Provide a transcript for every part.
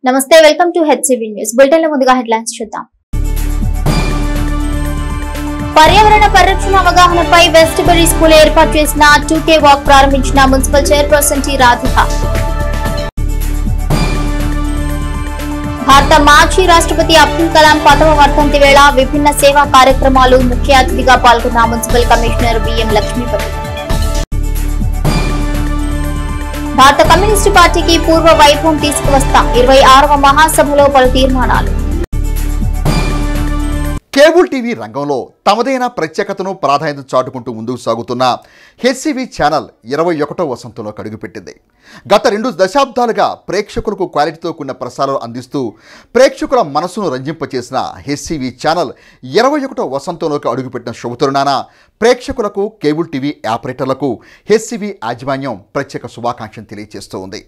నమస్తే welcome to HCV news bulletin లో ముందుగా హెడ్లైన్స్ చూద్దాం. పర్యావరణ పరిరక్షణ అవగాహనపై వెస్టిబరీ స్కూల్ ఏర్పాటు చేసిన 2K వాక్ ప్రారంభించిన మున్సిపల్ చైర్పర్సన్ టి రాధిక. భారత మాజీ రాష్ట్రపతి అబ్దుల్ కలాం 10వ వర్ధంతి వేళ విభిన్న సేవా కార్యక్రమాలు ముఖ్య అతిథిగా పాల్గొన్న మున్సిపల్ కమిషనర్ బిఎం లక్ష్మీపతి. భారత కమ్యూనిస్టు పార్టీకి పూర్వ వైభవం తీసుకువస్తాం 26వ మహాసభలో పలు తీర్మానాలు. కేబుల్ టీవీ రంగంలో తమదైన ప్రత్యేకతను ప్రాధాన్యత చాటుకుంటూ ముందుకు సాగుతున్న హెచ్సివి ఛానల్ 21వ వసంతంలో అడుగుపెట్టింది. గత 2 దశాబ్దాలుగా ప్రేక్షకులకు క్వాలిటీతో కూడిన ప్రసారాలు అందిస్తూ ప్రేక్షకుల మనసును రంజింపచేసిన హెచ్సివి ఛానల్ 21వ వసంతంలోకి అడుగుపెట్టిన శుభతరుణాన ప్రేక్షకులకు కేబుల్ టీవీ ఆపరేటర్లకు హెచ్సివి యాజమాన్యం ప్రత్యేక శుభాకాంక్షలు తెలియజేస్తూ ఉంది.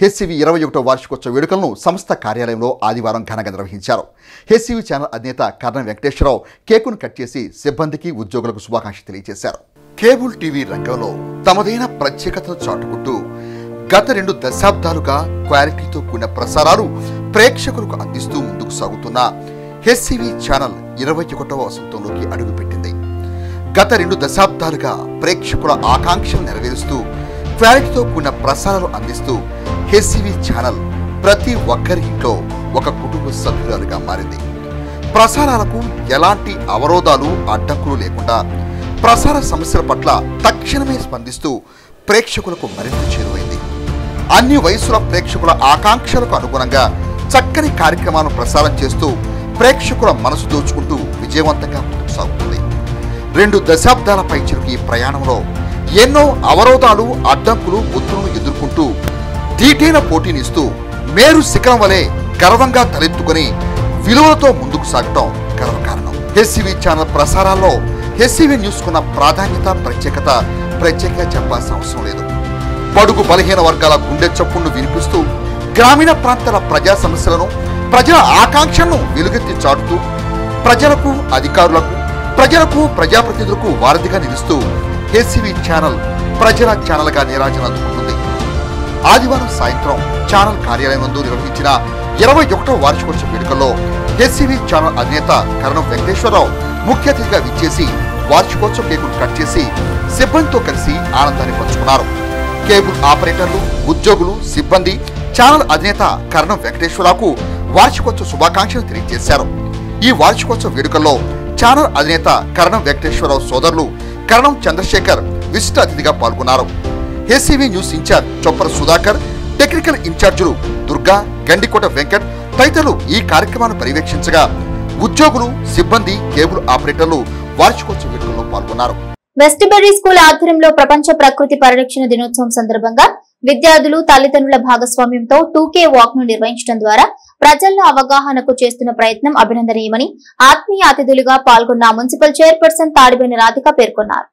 హెచ్సివి 21వ వార్షికోత్సవ వేడుకలను సంస్థ కార్యాలయంలో ఆదివారం ఘనంగా నిర్వహించారు. హెచ్సివి ఛానల్ అధినేత కర్ణం వెంకటేశ్వరరావు కేకును కట్ చేసి సిబ్బందికి ఉద్యోగులకు శుభాకాంక్షలు తెలియజేశారు. కేబుల్ టీవీ రంగంలో తమదైన ప్రత్యేకతను చాటుకుంటూ గత 2 దశాబ్దాలుగా క్వాలిటీతో కూడిన ప్రసారాలు ప్రేక్షకులకు అందిస్తూ ముందుకు సాగుతున్న హెచ్సివి ఛానల్ 21వ వసంతంలోకి అడుగుపెట్టింది. గత 2 దశాబ్దాలుగా ప్రేక్షకుల ఆకాంక్షలు నెరవేరుస్తూ క్వాలిటీతో కూడిన ప్రసారాలు అందిస్తూ హెచ్సివి ఛానల్ ప్రతి ఒక్కరి ఇంట్లో ఒక కుటుంబ సభ్యురాలుగా మారింది. ప్రసారాలకు ఎలాంటి అవరోధాలు అడ్డంకులు లేకుండా ప్రసార సమస్యల పట్ల తక్షణమే స్పందిస్తూ ప్రేక్షకులకు మరింత చేరువైంది. అన్ని వయసుల ప్రేక్షకుల ఆకాంక్షలకు అనుగుణంగా చక్కని కార్యక్రమాలను ప్రసారం చేస్తూ ప్రేక్షకుల మనసు దోచుకుంటూ విజయవంతంగా ముందుకు సాగుతుంది. 2 దశాబ్దాల పైచిలుకు ఈ ప్రయాణంలో ఎన్నో అవరోధాలు అడ్డంకులు ఒత్తులను ఎదుర్కొంటూ ధీటైన పోటీనిస్తూ మేరు శిఖరం వలె గర్వంగా తలెత్తుకుని విలువలతో ముందుకు సాగటం గర్వకారణం. హెచ్సివి ఛానల్ ప్రసారాల్లో హెచ్సివి న్యూస్ కున్న ప్రాధాన్యత ప్రత్యేకంగా చెప్పాల్సిన అవసరం లేదు. బడుగు బలహీన వర్గాల గుండె చప్పుడును వినిపిస్తూ గ్రామీణ ప్రాంతాల ప్రజా సమస్యలను ప్రజల ఆకాంక్షలను వెలుగెత్తి చాటుతూ ప్రజలకు అధికారులకు ప్రజలకు ప్రజాప్రతినిధులకు వారధిగా నిలుస్తూ హెచ్సివి ఛానల్ ప్రజల ఛానల్గా నీరాజన అందుకుంటుంది. ఆదివారం సాయంత్రం ఛానల్ కార్యాలయం నందు నిర్వహించిన 21వ వార్షికోత్సవ వేడుకల్లో హెచ్సివి ఛానల్ అధినేత కర్ణం వెంకటేశ్వరరావు ముఖ్య అతిథిగా విచ్చేసి వార్షికోత్సవ కేకును కట్ చేసి సిబ్బందితో కలిసి ఆనందాన్ని పంచుకున్నారు. కేబుల్ ఆపరేటర్లు, ఉద్యోగులు, సిబ్బంది ఛానల్ అధినేత కర్ణం వెంకటేశ్వరరావుకు వార్షికోత్సవ శుభాకాంక్షలు తెలియజేశారు. ఈ వార్షికోత్సవ వేడుకల్లో ఛానల్ అధినేత కర్ణం వెంకటేశ్వరరావు సోదరులు కర్ణం చంద్రశేఖర్ విశిష్ట అతిథిగా పాల్గొన్నారు. HCV news incharge Choppara Sudhakar, technical ఇన్ఛార్జీలు దుర్గా, గండికోట వెంకట్ తదితరులు ఈ కార్యక్రమాన్ని పర్యవేక్షించగా ఉద్యోగులు, సిబ్బంది, కేబుల్ ఆపరేటర్లు వార్షికోత్సవ వేడుకల్లో పాల్గొన్నారు. వెస్టిబరీ స్కూల్ ఆధ్వర్యంలో ప్రపంచ ప్రకృతి పరిరక్షణ దినోత్సవం సందర్భంగా విద్యార్థులు, తల్లిదండ్రుల భాగస్వామ్యంతో 2K వాక్ ను నిర్వహించడం ద్వారా ప్రజల్లో అవగాహనకు చేస్తున్న ప్రయత్నం అభినందనీయమని ఆత్మీయ అతిథులుగా పాల్గొన్న మున్సిపల్ చైర్పర్సన్ తాడిబోయిన రాధిక పేర్కొన్నారు.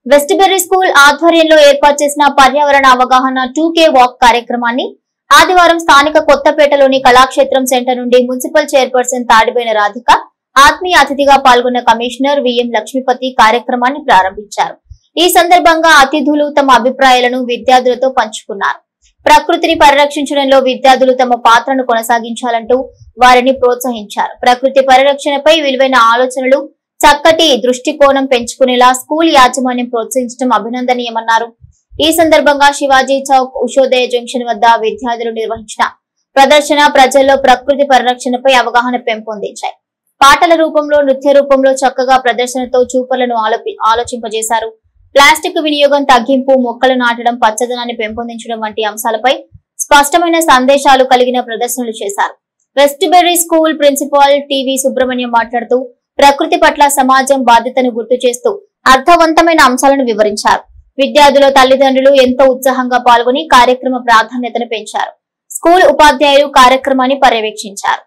వెస్టిబరీ స్కూల్ ఆధ్వర్యంలో ఏర్పాటు చేసిన పర్యావరణ అవగాహన 2K వాక్ కార్యక్రమాన్ని ఆదివారం స్థానిక కొత్తపేటలోని కళాక్షేత్రం సెంటర్ నుండి మున్సిపల్ చైర్పర్సన్ తాడిబోయిన రాధిక, ఆత్మీయ అతిథిగా పాల్గొన్న కమిషనర్ విఎం లక్ష్మీపతి కార్యక్రమాన్ని ప్రారంభించారు. ఈ సందర్భంగా అతిథులు తమ అభిప్రాయాలను విద్యార్థులతో పంచుకున్నారు. ప్రకృతిని పరిరక్షించడంలో విద్యార్థులు తమ పాత్రను కొనసాగించాలంటూ వారిని ప్రోత్సహించారు. ప్రకృతి పరిరక్షణపై విలువైన ఆలోచనలు, చక్కటి దృష్టికోణం పెంచుకునేలా స్కూల్ యాజమాన్యం ప్రోత్సహించడం అభినందనీయమన్నారు. ఈ సందర్భంగా శివాజీ చౌక్, ఉషోదయ జంక్షన్ వద్ద విద్యార్థులు నిర్వహించిన ప్రదర్శన ప్రజల్లో ప్రకృతి పరిరక్షణపై అవగాహన పెంపొందించాయి. పాటల రూపంలో, నృత్య రూపంలో చక్కగా ప్రదర్శనతో చూపర్లను ఆలోచింపజేశారు. ప్లాస్టిక్ వినియోగం తగ్గింపు, మొక్కలు నాటడం, పచ్చదనాన్ని పెంపొందించడం వంటి అంశాలపై స్పష్టమైన సందేశాలు కలిగిన ప్రదర్శనలు చేశారు. వెస్టిబరీ స్కూల్ ప్రిన్సిపాల్ టీవీ సుబ్రహ్మణ్యం మాట్లాడుతూ ప్రకృతి పట్ల సమాజం బాధ్యతను గుర్తు చేస్తూ అర్థవంతమైన అంశాలను వివరించారు. విద్యార్థుల తల్లిదండ్రులు ఎంతో ఉత్సాహంగా పాల్గొని కార్యక్రమ ప్రాధాన్యతను పెంచారు. స్కూల్ ఉపాధ్యాయులు కార్యక్రమాన్ని పర్యవేక్షించారు.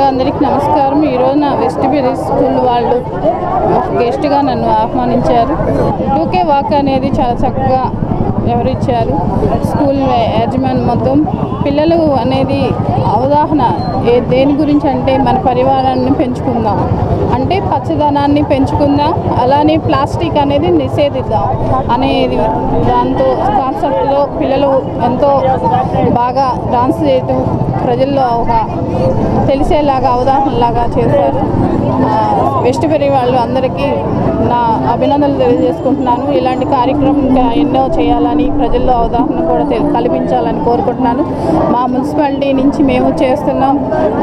అందరికీ నమస్కారం. ఈరోజు నా వెస్టిబ్యూల్ స్కూల్ వాళ్ళు గెస్ట్గా నన్ను ఆహ్వానించారు. 2K వాక్ అనేది చాలా చక్కగా వివరించారు. స్కూల్ యాజమాన్యం మొత్తం పిల్లలు అనేది అవగాహన దేని గురించి అంటే మన పరివారాన్ని పెంచుకుందాం, అంటే పచ్చదనాన్ని పెంచుకుందాం, అలానే ప్లాస్టిక్ అనేది నిషేధిద్దాం అనేది దాంతో కాన్సెప్ట్లో పిల్లలు ఎంతో బాగా డాన్స్ చేయటం ప్రజల్లో ఒక తెలిసేలాగా అవగాహనలాగా చేశారు. వెస్టిబ్యూల్ వాళ్ళు అందరికీ నా అభినందనలు తెలియజేసుకుంటున్నాను. ఇలాంటి కార్యక్రమం ఇంకా ఎన్నో చేయాలని, ప్రజల్లో అవగాహన కూడా కల్పించాలని కోరుకుంటున్నాను. మా మున్సిపాలిటీ నుంచి మేము చేస్తున్నాం.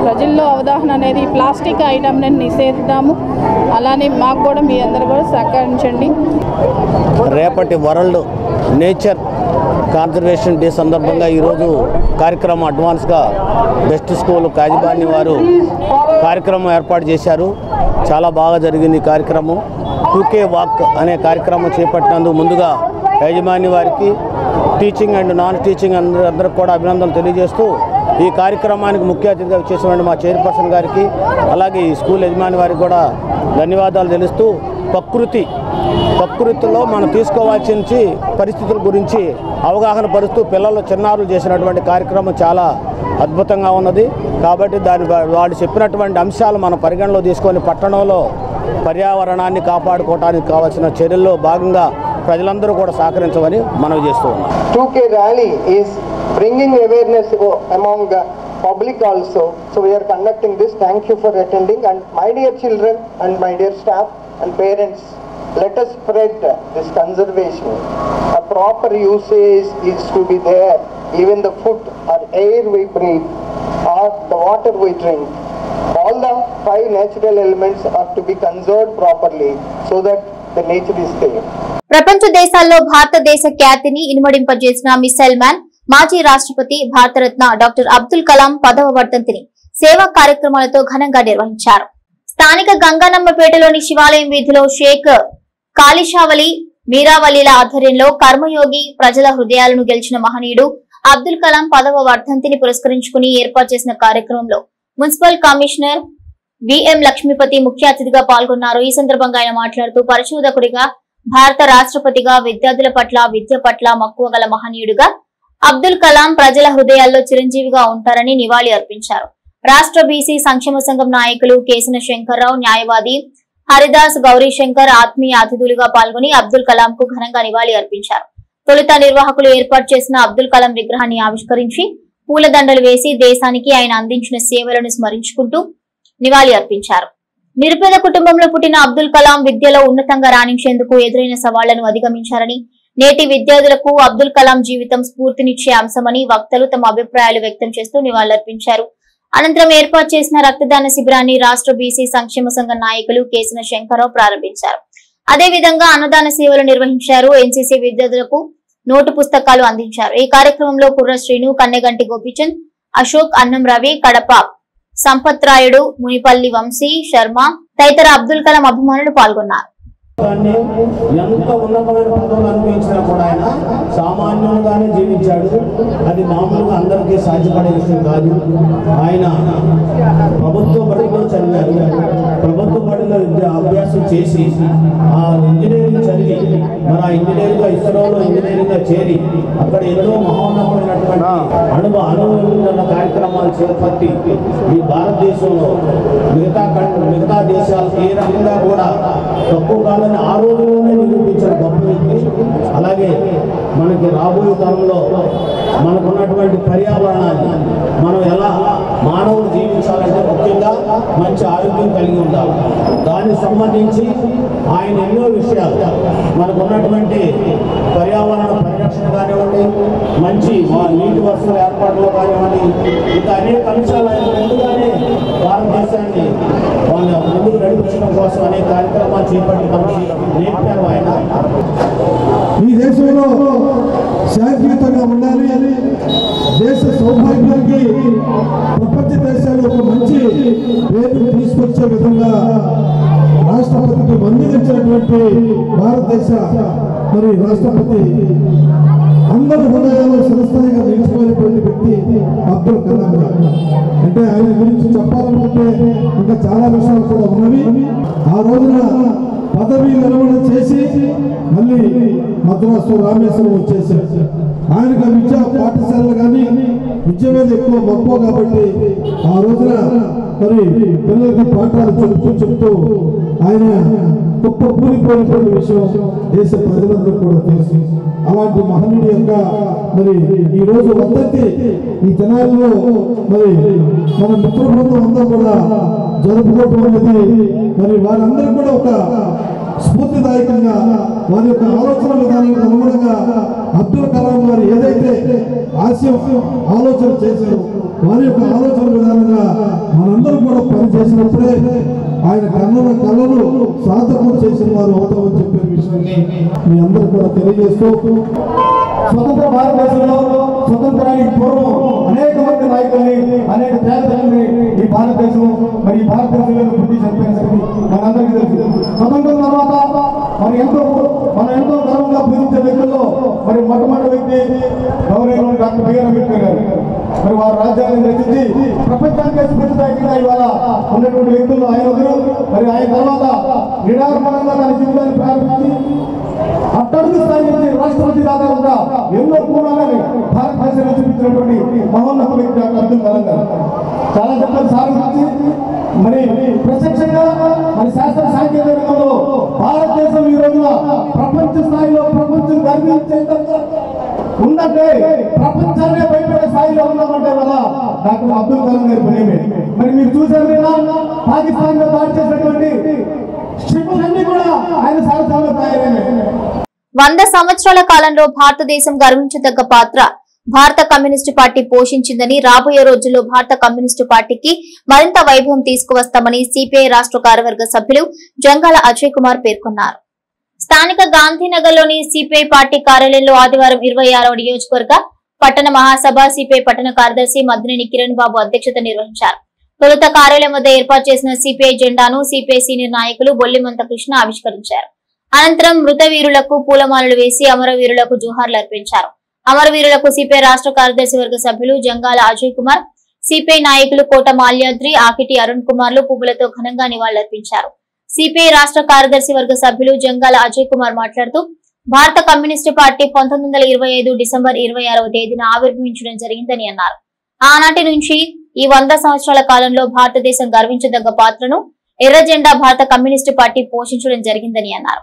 ప్రజల్లో అవగాహన అనేది ప్లాస్టిక్ ఐటమ్ని నిషేధిద్దాము, అలానే మాకు కూడా మీ అందరూ కూడా సహకరించండి. రేపటి వరల్డ్ నేచర్ కాన్జర్వేషన్ డే సందర్భంగా ఈరోజు కార్యక్రమం అడ్వాన్స్గా బెస్ట్ స్కూల్ యాజమాన్యం వారు కార్యక్రమం ఏర్పాటు చేశారు. చాలా బాగా జరిగింది ఈ కార్యక్రమం. 2K వాక్ అనే కార్యక్రమం చేపట్టినందుకు ముందుగా యాజమాన్యం వారికి, టీచింగ్ అండ్ నాన్ టీచింగ్ అందరికి కూడా అభినందనలు తెలియజేస్తూ ఈ కార్యక్రమానికి ముఖ్య అతిథిగా వచ్చేసినటువంటి మా చైర్పర్సన్ గారికి, అలాగే ఈ స్కూల్ యజమాని వారికి కూడా ధన్యవాదాలు తెలుస్తూ ప్రకృతిలో మనం తీసుకోవాల్సిన పరిస్థితుల గురించి అవగాహన పరుస్తూ పిల్లలు చిన్నారులు చేసినటువంటి కార్యక్రమం చాలా అద్భుతంగా ఉన్నది. కాబట్టి వాళ్ళు చెప్పినటువంటి అంశాలు మనం పరిగణలో తీసుకొని పట్టణంలో పర్యావరణాన్ని కాపాడుకోవడానికి కావాల్సిన చర్యల్లో భాగంగా ప్రజలందరూ కూడా సహకరించమని మనవి చేస్తూ ఉన్నాం. 2K rally is bringing awareness among the public also. So we are conducting this. Thank you for attending. And my dear children and my dear staff and parents, let us spread this conservation. A proper usage is to be there. Even the food or air we breathe or the water we drink, all the 5 natural elements are to be conserved properly so that the nature is safe. ప్రపంచ దేశాల్లో భారతదేశ ఖ్యాతిని ఇనుమడింపజేసిన missile man మాజీ రాష్ట్రపతి Bharat Ratna doctor Abdul Kalam 10వ వర్ధంతిని సేవా కార్యక్రమాలతో ఘనంగా నిర్వహించారు. స్థానిక గంగానమ్మపేటలోని శివాలయం వీధిలో షేక్ కాళిషావలి మీరావలీల ఆధ్వర్యంలో కర్మయోగి ప్రజల హృదయాలను గెలిచిన మహనీయుడు అబ్దుల్ కలాం 10వ వర్ధంతిని పురస్కరించుకుని ఏర్పాటు చేసిన కార్యక్రమంలో మున్సిపల్ కమిషనర్ విఎం లక్ష్మీపతి ముఖ్య అతిథిగా పాల్గొన్నారు. ఈ సందర్భంగా ఆయన మాట్లాడుతూ పరిశోధకుడిగా, భారత రాష్ట్రపతిగా, విద్యార్థుల పట్ల, విద్య పట్ల మక్కువ గల మహనీయుడుగా అబ్దుల్ కలాం ప్రజల హృదయాల్లో చిరంజీవిగా ఉంటారని నివాళి అర్పించారు. రాష్ట్ర బీసీ సంక్షేమ సంఘం నాయకులు కేసిన శంకర్రావు, న్యాయవాది హరిదాస్, గౌరీశంకర్ ఆత్మీయ అతిథులుగా పాల్గొని అబ్దుల్ కలాం కు ఘనంగా నివాళి అర్పించారు. తొలుత నిర్వాహకులు ఏర్పాటు చేసిన అబ్దుల్ కలాం విగ్రహాన్ని ఆవిష్కరించి పూలదండలు వేసి దేశానికి ఆయన అందించిన సేవలను స్మరించుకుంటూ నివాళి అర్పించారు. నిరుపేద కుటుంబంలో పుట్టిన అబ్దుల్ కలాం విద్యలో ఉన్నతంగా రాణించేందుకు ఎదురైన సవాళ్లను అధిగమించారని, నేటి విద్యార్థులకు అబ్దుల్ కలాం జీవితం స్ఫూర్తినిచ్చే అంశమని వక్తలు తమ అభిప్రాయాలు వ్యక్తం చేస్తూ నివాళులర్పించారు. అనంతరం ఏర్పాటు చేసిన రక్తదాన శిబిరాన్ని రాష్ట్ర బీసీ సంక్షేమ సంఘ నాయకులు కేసిన శంకర్రావు ప్రారంభించారు. అదేవిధంగా అన్నదాన సేవలు నిర్వహించారు. ఎన్సీసీ విద్యార్థులకు నోటు పుస్తకాలు అందించారు. ఈ కార్యక్రమంలో కుర్ర శ్రీను, కన్నెగంటి గోపిచంద్, అశోక్, అన్నం రవి, కడప సంపత్ రాయుడు, మునిపల్లి వంశీ శర్మ తదితర అబ్దుల్ కలాం అభిమానులు పాల్గొన్నారు. ఎంత ఉన్నతమైన పదవులు అనుభవించినా కూడా ఆయన సామాన్యంగానే జీవించాడు. అది మామూలుగా అందరికీ సాధ్యపడే విషయం కాదు. ఆయన ప్రభుత్వ బడిలో చదివారు. ప్రభుత్వ బడిలో అభ్యాసం చేసి ఆ ఇంజనీరింగ్ చదివి మరి ఆ ఇంజనీరింగ్ గా ఇస్రోలో ఇంజనీరింగ్ గా చేరి అక్కడ ఎన్నో మహోన్నతమైనటువంటి అనుభవ కార్యక్రమాలు చేపట్టి ఈ భారతదేశంలో మిగతా దేశాలకు ఏ రకంగా కూడా తక్కువ కాలం ఆ రోజుల్లోనే నిరూపించిన గొప్ప వ్యక్తి. అలాగే మనకి రాబోయే కాలంలో మనకున్నటువంటి పర్యావరణాన్ని మనం ఎలా మానవులు జీవించాలంటే ముఖ్యంగా మంచి ఆరోగ్యం కలిగి ఉండాలి. దానికి సంబంధించి ఆయన ఎన్నో విషయాలు మనకున్నటువంటి పర్యావరణ పరిరక్షణ కానివ్వండి, మంచి నీటి వసతుల ఏర్పాటులో కానివ్వండి, ఇంకా అనేక అంశాలు ఆయన ముందుగానే భారతదేశాన్ని వాళ్ళ ముందుకు నడిపించడం కోసం అనేక కార్యక్రమాలు చేపట్టి మనకి నేర్పారు ఆయన. ఈ దేశంలో శాంతియుతంగా ఉండాలి, దేశ సౌభాగ్యానికి ప్రపంచ దేశాలు ఒక మంచి పేరు తీసుకొచ్చే విధంగా రాష్ట్రపతికి వందించినటువంటి భారతదేశ రాష్ట్రపతి అందరి హృదయాల్లో చిరస్థాయిగా నిలిచిపోయినటువంటి వ్యక్తి అబ్దుల్ కలాం గారు. అంటే ఆయన గురించి చెప్పాలనుకుంటే ఇంకా చాలా విషయాలు కూడా ఉన్నవి. ఆ రోజున పదవి విరమణ చేసి మళ్ళీ మద్రాసు రామేశ్వరం వచ్చేసారు. ఆయనకు విద్యా పాఠశాలలు కానీ విద్య మీద ఎక్కువ మక్కువ కాబట్టి ఆ రోజున మరి పిల్లలకి పాఠాలు చెప్తూ ఆయన గొప్ప కూలిపోయినటువంటి విషయం దేశ ప్రజలందరూ కూడా తెలుసు. అలాంటి మహనీయుడి యొక్క మరి ఈ రోజు వర్ధంతి ఈ తెనాలిలో మరి మన మిత్ర బృందం అంతా కూడా జరుపుకోవడం అనేది మరి వారందరూ కూడా ఒక స్ఫూర్తిదాయకంగా వారి యొక్క ఆలోచన విధానానికి అనుగుణంగా అబ్దుల్ కలాం గారు ఏదైతే ఆలోచన చేశారో వారి యొక్క ఆలోచన విధానంగా మనందరూ కూడా పనిచేసినప్పుడే ఆయన కళను సాధకం చేసిన వారు అవుతామని చెప్పే విషయాన్ని మీ అందరూ కూడా తెలియజేస్తూ, స్వతంత్ర భారతదేశంలో స్వతంత్రానికి పూర్వం అనేక మంది నాయకుల్ని అనేక త్యాగాలని ఈ భారతదేశం మరి ఈ భారతదేశంలో బ్రిటిష్ చంపేసరికి మనందరికీ తెలుసు. స్వతంత్రం తర్వాత మనం ఎంతో గర్వంగా పూజించే వ్యక్తుల్లో మరి మొట్టమొదటి వ్యక్తి గౌరవ డాక్టర్ బిఆర్ అంబేద్కర్ గారు. మరి వారు రాజ్యాంగం రచించి ప్రపంచానికి స్ఫూర్తిదాయకంగా ఇవాళ ఉన్నటువంటి వ్యక్తులు ఆయన ఒకరు. మరి ఆయన తర్వాత నిరాడంబరంగా తన జీవితాన్ని ప్రారంభించి అట్టడుగు స్థాయి నుంచి రాష్ట్రపతి దాకా కూడా ఎన్నో కోణాలని భారతదేశంలో చూపించినటువంటి మహోన్నత వ్యక్తి డాక్టర్ అబ్దుల్ కలాం గారు. చాలా చెప్పారు సార్ గురించి. మరి ప్రత్యక్షంగా మరి శాస్త్ర సాంకేతిక రంగంలో భారతదేశం ఈ రోజున ప్రపంచ స్థాయిలో ప్రపంచం గర్వించేంత ఉందంటే, ప్రపంచాన్ని భయపడే స్థాయిలో ఉన్నామంటే వల్ల డాక్టర్ అబ్దుల్ కలాం గారి పనేమే. మరి మీరు చూసారు కదా, పాకిస్తాన్ లో దాడి చేసినటువంటి షిప్పులన్నీ కూడా ఆయన సారథ్యంలో తయారైనాయి. 100 సంవత్సరాల కాలంలో భారతదేశం గర్వించదగ్గ పాత్ర భారత కమ్యూనిస్టు పార్టీ పోషించిందని, రాబోయే రోజుల్లో భారత కమ్యూనిస్టు పార్టీకి మరింత వైభవం తీసుకువస్తామని సిపిఐ రాష్ట్ర కార్యవర్గ సభ్యులు జంగాల అజయ్ కుమార్ పేర్కొన్నారు. స్థానిక గాంధీనగర్లోని సిపిఐ పార్టీ కార్యాలయంలో ఆదివారం 26వ నియోజకవర్గ పట్టణ మహాసభ సిపిఐ పట్టణ కార్యదర్శి మద్దినేని కిరణ్ బాబు అధ్యక్షత నిర్వహించారు. తొలుత కార్యాలయం వద్ద ఏర్పాటు చేసిన సిపిఐ జెండాను సిపిఐ సీనియర్ నాయకులు బొల్లిమంత కృష్ణ ఆవిష్కరించారు. అనంతరం మృతవీరులకు పూలమాలలు వేసి అమరవీరులకు జోహార్లు అర్పించారు. అమరవీరులకు సిపిఐ రాష్ట్ర కార్యదర్శి వర్గ సభ్యులు జంగాల అజయ్ కుమార్, సిపిఐ నాయకులు కోట మాల్యాద్రి, ఆకిటి అరుణ్ కుమార్లు పువ్వులతో ఘనంగా నివాళులర్పించారు. సిపిఐ రాష్ట్ర కార్యదర్శి వర్గ సభ్యులు జంగాల అజయ్ కుమార్ మాట్లాడుతూ, భారత కమ్యూనిస్టు పార్టీ 1925 డిసెంబర్ 26వ తేదీన ఆవిర్భవించడం జరిగిందని అన్నారు. ఆనాటి నుంచి ఈ 100 సంవత్సరాల కాలంలో భారతదేశం గర్వించదగ్గ పాత్రను ఎర్ర జెండా భారత కమ్యూనిస్టు పార్టీ పోషించడం జరిగిందని అన్నారు.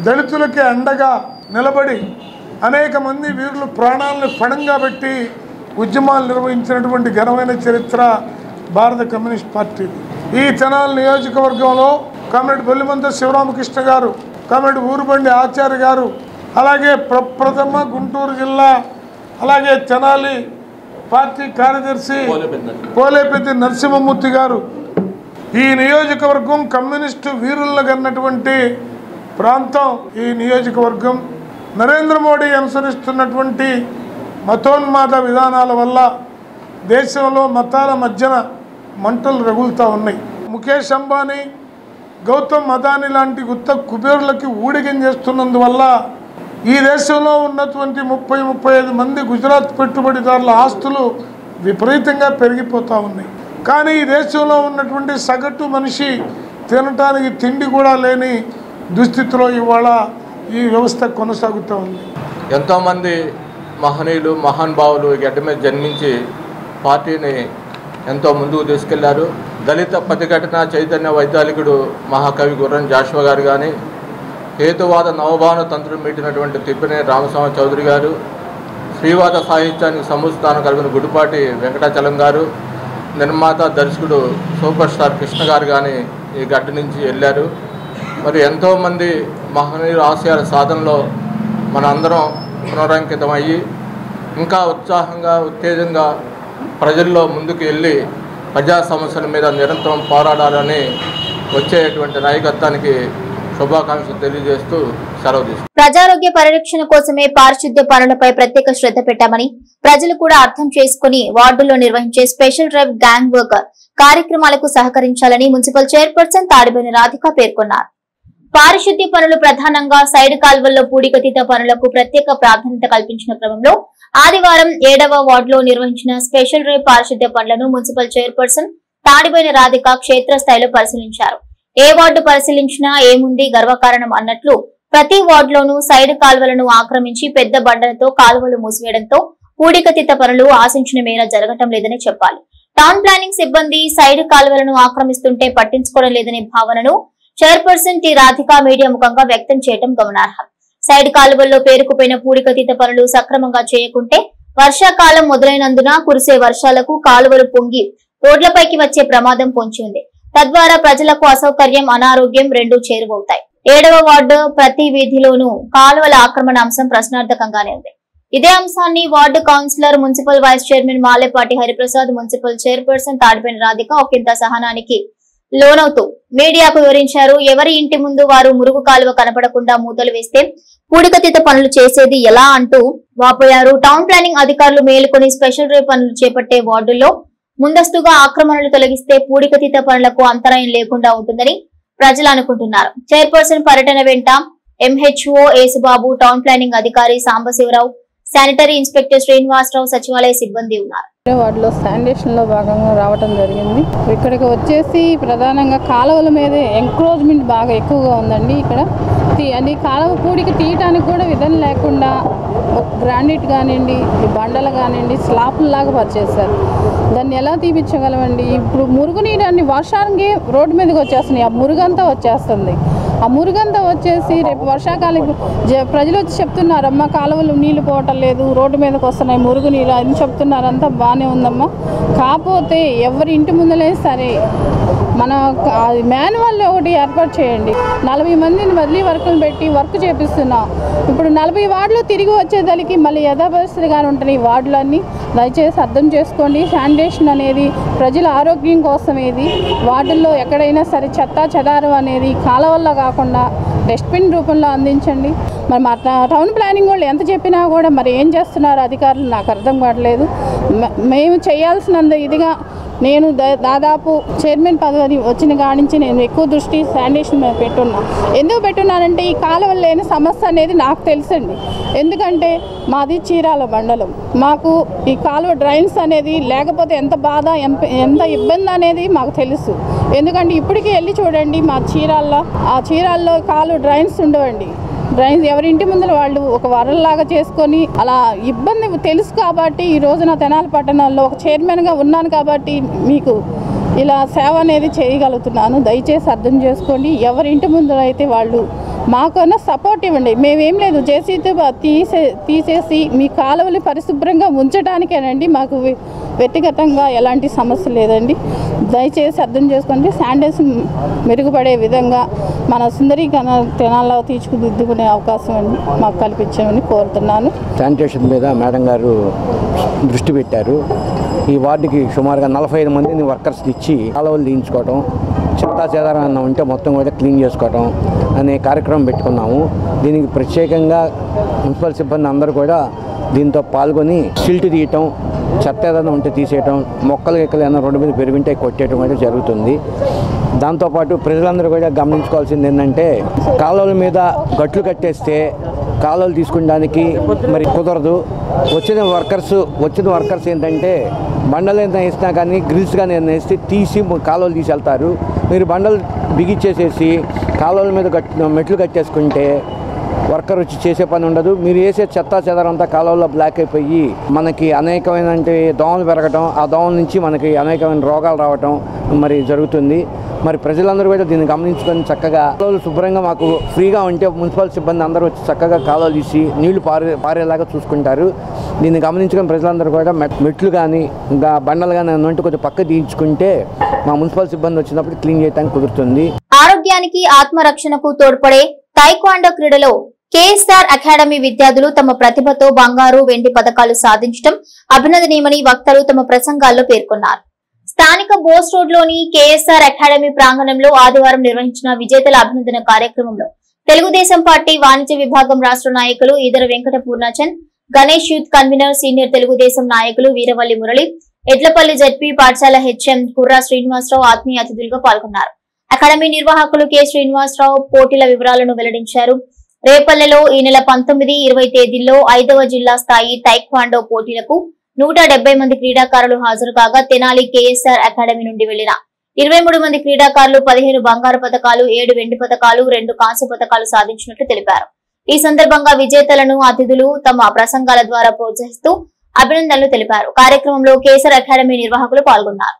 దళితులకి అండగా నిలబడి అనేక మంది వీరులు ప్రాణాలను పణంగా పెట్టి ఉద్యమాలు నిర్వహించినటువంటి ఘనమైన చరిత్ర భారత కమ్యూనిస్ట్ పార్టీ. ఈ తెనాలి నియోజకవర్గంలో కామ్రేడ్ బొల్లిమంత శివరామకృష్ణ గారు, కామ్రేడ్ ఊరుబండి ఆచార్య గారు, అలాగే ప్రప్రథమ గుంటూరు జిల్లా, అలాగే తెనాలి పార్టీ కార్యదర్శి పోలేపెద్ది నరసింహమూర్తి గారు. ఈ నియోజకవర్గం కమ్యూనిస్టు వీరులను కన్నటువంటి ప్రాంతం. ఈ నియోజకవర్గం నరేంద్ర మోడీ అనుసరిస్తున్నటువంటి మతోన్మాద విధానాల వల్ల దేశంలో మతాల మధ్యన మంటలు రగులుతూ ఉన్నాయి. ముఖేష్ అంబానీ, గౌతమ్ అదానీ లాంటి గుత్త కుబేరులకి ఊడిగం చేస్తున్నందువల్ల ఈ దేశంలో ఉన్నటువంటి 30-35 మంది గుజరాత్ పెట్టుబడిదారుల ఆస్తులు విపరీతంగా పెరిగిపోతూ ఉన్నాయి. కానీ ఈ దేశంలో ఉన్నటువంటి సగటు మనిషి తినటానికి తిండి కూడా లేని దుస్థితిలో ఇవాళ ఈ వ్యవస్థ కొనసాగుతూ ఉంది. ఎంతోమంది మహనీయులు, మహానుభావులు ఈ గడ్డ మీద జన్మించి పార్టీని ఎంతో ముందుకు తీసుకెళ్లారు. దళిత ప్రతిఘటన చైతన్య వైతాళికుడు మహాకవి గుర్రం జాషువా గారు కానీ, హేతువాద నవభావన తంత్రం మీటినటువంటి తిప్పినేని రామస్వామి చౌదరి గారు, శ్రీవాద సాహిత్యానికి సముస్థానం కలిగిన గుడిపాటి వెంకటాచలం గారు, నిర్మాత దర్శకుడు సూపర్ స్టార్ కృష్ణ గారు కానీ ఈ గడ్డ నుంచి వెళ్ళారు. మరి ఎంతోమంది మహనీయుల ఆశయాల సాధనలో మన అందరం పునరంకితమయ్యి ఇంకా ఉత్సాహంగా, ఉత్తేజంగా ప్రజల్లో ముందుకు వెళ్ళి ప్రజా సమస్యల మీద నిరంతరం పోరాడాలని వచ్చేటువంటి నాయకత్వానికి శుభాకాంక్షలు తెలియజేస్తూ సెలవు తీసుకుంటాం. ప్రజారోగ్య పరిరక్షణ కోసమే పారిశుద్ధ్య పనులపై ప్రత్యేక శ్రద్ధ పెట్టామని, ప్రజలు కూడా అర్థం చేసుకుని వార్డుల్లో నిర్వహించే స్పెషల్ డ్రైవ్ గ్యాంగ్ వర్క్ కార్యక్రమాలకు సహకరించాలని మున్సిపల్ చైర్పర్సన్ తాడిబోయిన రాధిక పేర్కొన్నారు. పారిశుద్ధ్య పనులు ప్రధానంగా సైడ్ కాల్వల్లో పూడికతీత పనులకు ప్రత్యేక ప్రాధాన్యత కల్పించిన క్రమంలో ఆదివారం 7వ వార్డులో నిర్వహించిన స్పెషల్ డ్రైవ్ పారిశుద్ధ్య పనులను మున్సిపల్ చైర్పర్సన్ తాడిబోయిన రాధిక క్షేత్రస్థాయిలో పరిశీలించారు. ఏ వార్డు పరిశీలించినా ఏముంది గర్వకారణం అన్నట్లు ప్రతి వార్డులోనూ సైడ్ కాల్వలను ఆక్రమించి పెద్ద బండలతో కాలువలు మూసివేయడంతో పూడికతీత పనులు ఆశించిన మేర జరగటం లేదని చెప్పాలి. టౌన్ ప్లానింగ్ సిబ్బంది సైడ్ కాలువలను ఆక్రమిస్తుంటే పట్టించుకోవడం లేదనే భావనను చైర్పర్సన్ టి రాధిక మీడియా ముఖంగా వ్యక్తం చేయడం గమనార్హం. సైడ్ కాలువల్లో పేరుకుపోయిన పూడికతీత పనులు సక్రమంగా చేయకుంటే వర్షాకాలం మొదలైనందున కురిసే వర్షాలకు కాలువలు పొంగి రోడ్లపైకి వచ్చే ప్రమాదం పొంచి ఉంది. తద్వారా ప్రజలకు అసౌకర్యం, అనారోగ్యం రెండూ చేరువవుతాయి. 7వ వార్డు ప్రతి వీధిలోనూ కాలువల ఆక్రమణ అంశం ప్రశ్నార్థకంగానే ఉంది. ఇదే అంశాన్ని ward councillor, municipal vice chairman Malepati Hariprasad, municipal chairperson Tadipoyina Radhika ఒకంత సహనానికి లోనవుతూ మీడియాకు వివరించారు. ఎవరి ఇంటి ముందు వారు మురుగు కాలువ కనపడకుండా మూతలు వేస్తే పూడికతీత పనులు చేసేది ఎలా అంటూ వాపోయారు. టౌన్ ప్లానింగ్ అధికారులు మేలుకొని స్పెషల్ డ్రైవ్ పనులు చేపట్టే వార్డుల్లో ముందస్తుగా ఆక్రమణలు తొలగిస్తే పూడికతీత పనులకు అంతరాయం లేకుండా ఉంటుందని ప్రజలు అనుకుంటున్నారు. చైర్పర్సన్ పర్యటన వెంట ఎంహెచ్ఓ ఏసుబాబు, టౌన్ ప్లానింగ్ అధికారి సాంబశివరావు, శానిటరీ ఇన్స్పెక్టర్ శ్రీనివాసరావు, సచివాలయ సిబ్బంది ఉన్నారు. వాటిలో శానిటేషన్ లో భాగంగా రావడం జరిగింది. ఇక్కడికి వచ్చేసి ప్రధానంగా కాలువల మీద ఎంక్రోచ్మెంట్ బాగా ఎక్కువగా ఉందండి. ఇక్కడ అది కాలువ పూడికి తీయటానికి కూడా విధం లేకుండా గ్రానైట్ కానివ్వండి, బండలు కానివ్వండి, స్లాపుల్లాగా పరిచేశారు. దాన్ని ఎలా తీపించగలమండి? ఇప్పుడు మురుగునీరు అన్ని వర్షానికి రోడ్డు మీదకి వచ్చేస్తున్నాయి. ఆ మురుగంతా వచ్చేస్తుంది. ఆ మురుగంతా వచ్చేసి రేపు వర్షాకాలం ప్రజలు వచ్చి చెప్తున్నారు, అమ్మ కాలువలు నీళ్లు పోవటం లేదు, రోడ్డు మీదకి వస్తున్నాయి మురుగునీరు అని చెప్తున్నారు. అంతా బాగానే ఉందమ్మా. కాకపోతే ఎవరి ఇంటి ముందలే సరే మన మాన్యువల్ ఒకటి ఏర్పాటు చేయండి. 40 మందిని బదిలీ వర్కులు పెట్టి వర్క్ చేపిస్తున్నాం. ఇప్పుడు 40 వార్డులు తిరిగి వచ్చేదానికి మళ్ళీ యథాపరిస్థితిగానే ఉంటాయి ఈ వార్డులన్నీ. దయచేసి అర్థం చేసుకోండి. శానిటేషన్ అనేది ప్రజల ఆరోగ్యం కోసమేది. వార్డుల్లో ఎక్కడైనా సరే చెత్త చెదారం అనేది కాలువల్లో కాకుండా డస్ట్బిన్ రూపంలో అందించండి. మరి మా టౌన్ ప్లానింగ్ వాళ్ళు ఎంత చెప్పినా కూడా మరి ఏం చేస్తున్నారు అధికారులు నాకు అర్థం కావట్లేదు. మేము చేయాల్సినంత ఇదిగా నేను దాదాపు చైర్మన్ పదవి వచ్చిన కాడి నుంచి నేను ఎక్కువ దృష్టి శానిటేషన్ మీద పెట్టున్నా. ఎందుకు పెట్టున్నానంటే ఈ కాలువలు లేని సమస్య అనేది నాకు తెలుసండి. ఎందుకంటే మాది చీరాల మండలం. మాకు ఈ కాలువ డ్రైన్స్ అనేది లేకపోతే ఎంత బాధ, ఎంత ఇబ్బంది అనేది మాకు తెలుసు. ఎందుకంటే ఇప్పటికీ వెళ్ళి చూడండి మా చీరాల్లో కాలువ డ్రైన్స్ ఉండవండి. డ్రైన్స్ ఎవరింటి ముందర వాళ్ళు ఒక వరల్లాగా చేసుకొని అలా ఇబ్బంది తెలుసు. కాబట్టి ఈ రోజున తెనాలి పట్టణంలో ఒక చైర్మన్గా ఉన్నాను కాబట్టి మీకు ఇలా సేవ అనేది చేయగలుగుతున్నాను. దయచేసి అర్థం చేసుకోండి. ఎవరింటి ముందర అయితే వాళ్ళు మాకన్నా సపోర్ట్ ఇవ్వండి. మేమేం లేదు జేసీతో తీసేసి మీ కాలువలు పరిశుభ్రంగా ఉంచడానికేనండి. మాకు వ్యక్తిగతంగా ఎలాంటి సమస్య లేదండి. దయచేసి అర్థం చేసుకోండి. శానిటేషన్ మెరుగుపడే విధంగా మన సుందరీకరణ తెనాల్లో తీర్చిదిద్దుకునే అవకాశం మాకు కల్పించమని కోరుతున్నాను. శానిటేషన్ మీద మేడం గారు దృష్టి పెట్టారు. ఈ వార్డుకి సుమారుగా 45 మందిని వర్కర్స్ ఇచ్చి కాలువలు తీయించుకోవడం, చెత్తా చెదారం ఉంటే మొత్తం కూడా క్లీన్ చేసుకోవడం అనే కార్యక్రమం పెట్టుకున్నాము. దీనికి ప్రత్యేకంగా మున్సిపల్ సిబ్బంది అందరూ కూడా దీంతో పాల్గొని సిల్ట్ తీయటం, చెత్త ఏదైనా ఉంటే తీసేయటం, మొక్కలు ఏమైనా రోడ్డు మీద పెరుగుంటే కొట్టేయటం కూడా జరుగుతుంది. దాంతోపాటు ప్రజలందరూ కూడా గమనించుకోవాల్సింది ఏంటంటే కాలువల మీద గట్లు కట్టేస్తే కాలువలు తీసుకునడానికి మరి కుదరదు. వచ్చిన వర్కర్స్ ఏంటంటే బండలు ఏదైనా వేసినా కానీ గ్రిల్స్ కానీ ఏదైనా వేస్తే తీసి కాలువలు తీసి వెళ్తారు. మీరు బండలు బిగిచ్చేసేసి కాలువల మీద మెట్లు కట్టేసుకుంటే వర్కర్ వచ్చి చేసే పని ఉండదు. మీరు వేసే చెత్త చెదారంతా కాలువలో బ్లాక్ అయిపోయి మనకి అనేకమైన దోమలు పెరగటం, ఆ దోమల నుంచి మనకి అనేకమైన రోగాలు రావటం మరి జరుగుతుంది. మరి ప్రజలందరూ కూడా దీన్ని గమనించుకొని చక్కగా కాలువలు శుభ్రంగా మాకు ఫ్రీగా ఉంటే మున్సిపల్ సిబ్బంది అందరూ వచ్చి చక్కగా కాలువలు తీసి నీళ్లు పారేలాగా చూసుకుంటారు. దీన్ని గమనించుకొని ప్రజలందరూ కూడా మెట్లు కానీ ఇంకా బండలు కానీ ఉంటే కొంచెం పక్క తీయించుకుంటే మా మున్సిపల్ సిబ్బంది వచ్చినప్పుడు క్లీన్ చేయడానికి కుదురుతుంది. ఆరోగ్యానికి, ఆత్మరక్షణకు తోడ్పడే తైక్వాండో క్రీడలో కేఎస్ఆర్ అకాడమీ విద్యార్థులు తమ ప్రతిభతో బంగారు, వెండి పతకాలు సాధించడం అభినందనీయమని వక్తలు తమ ప్రసంగాల్లో పేర్కొన్నారు. స్థానిక బోస్ రోడ్ లోని కేఎస్ఆర్ అకాడమీ ప్రాంగణంలో ఆదివారం నిర్వహించిన విజేతల అభినందన కార్యక్రమంలో తెలుగుదేశం పార్టీ వాణిజ్య విభాగం రాష్ట్ర నాయకులు Eedara Venkata Purnachand, Ganesh youth convener, senior Telugu Desam నాయకులు వీరవల్లి మురళి, ఎడ్లపల్లి జెడ్పీ పాఠశాల హెచ్ఎం కుర్రా శ్రీనివాసరావు ఆత్మీయ అతిథులుగా పాల్గొన్నారు. అకాడమీ నిర్వాహకులు కె శ్రీనివాసరావు పోటీల వివరాలను వెల్లడించారు. రేపల్లెలో ఈ నెల 19, 20 తేదీల్లో 5వ జిల్లా స్థాయి టైక్వాండో పోటీలకు 170 మంది క్రీడాకారులు హాజరు కాగా తెనాలి కేఎస్ఆర్ అకాడమీ నుండి వెళ్లిన 23 మంది క్రీడాకారులు 15 బంగారు పతకాలు, 7 వెండి పతకాలు, 2 కాంస్య పతకాలు సాధించినట్లు తెలిపారు. ఈ సందర్భంగా విజేతలను అతిథులు తమ ప్రసంగాల ద్వారా ప్రోత్సహిస్తూ అభినందనలు తెలిపారు. కార్యక్రమంలో కేఎస్ఆర్ అకాడమీ నిర్వాహకులు పాల్గొన్నారు.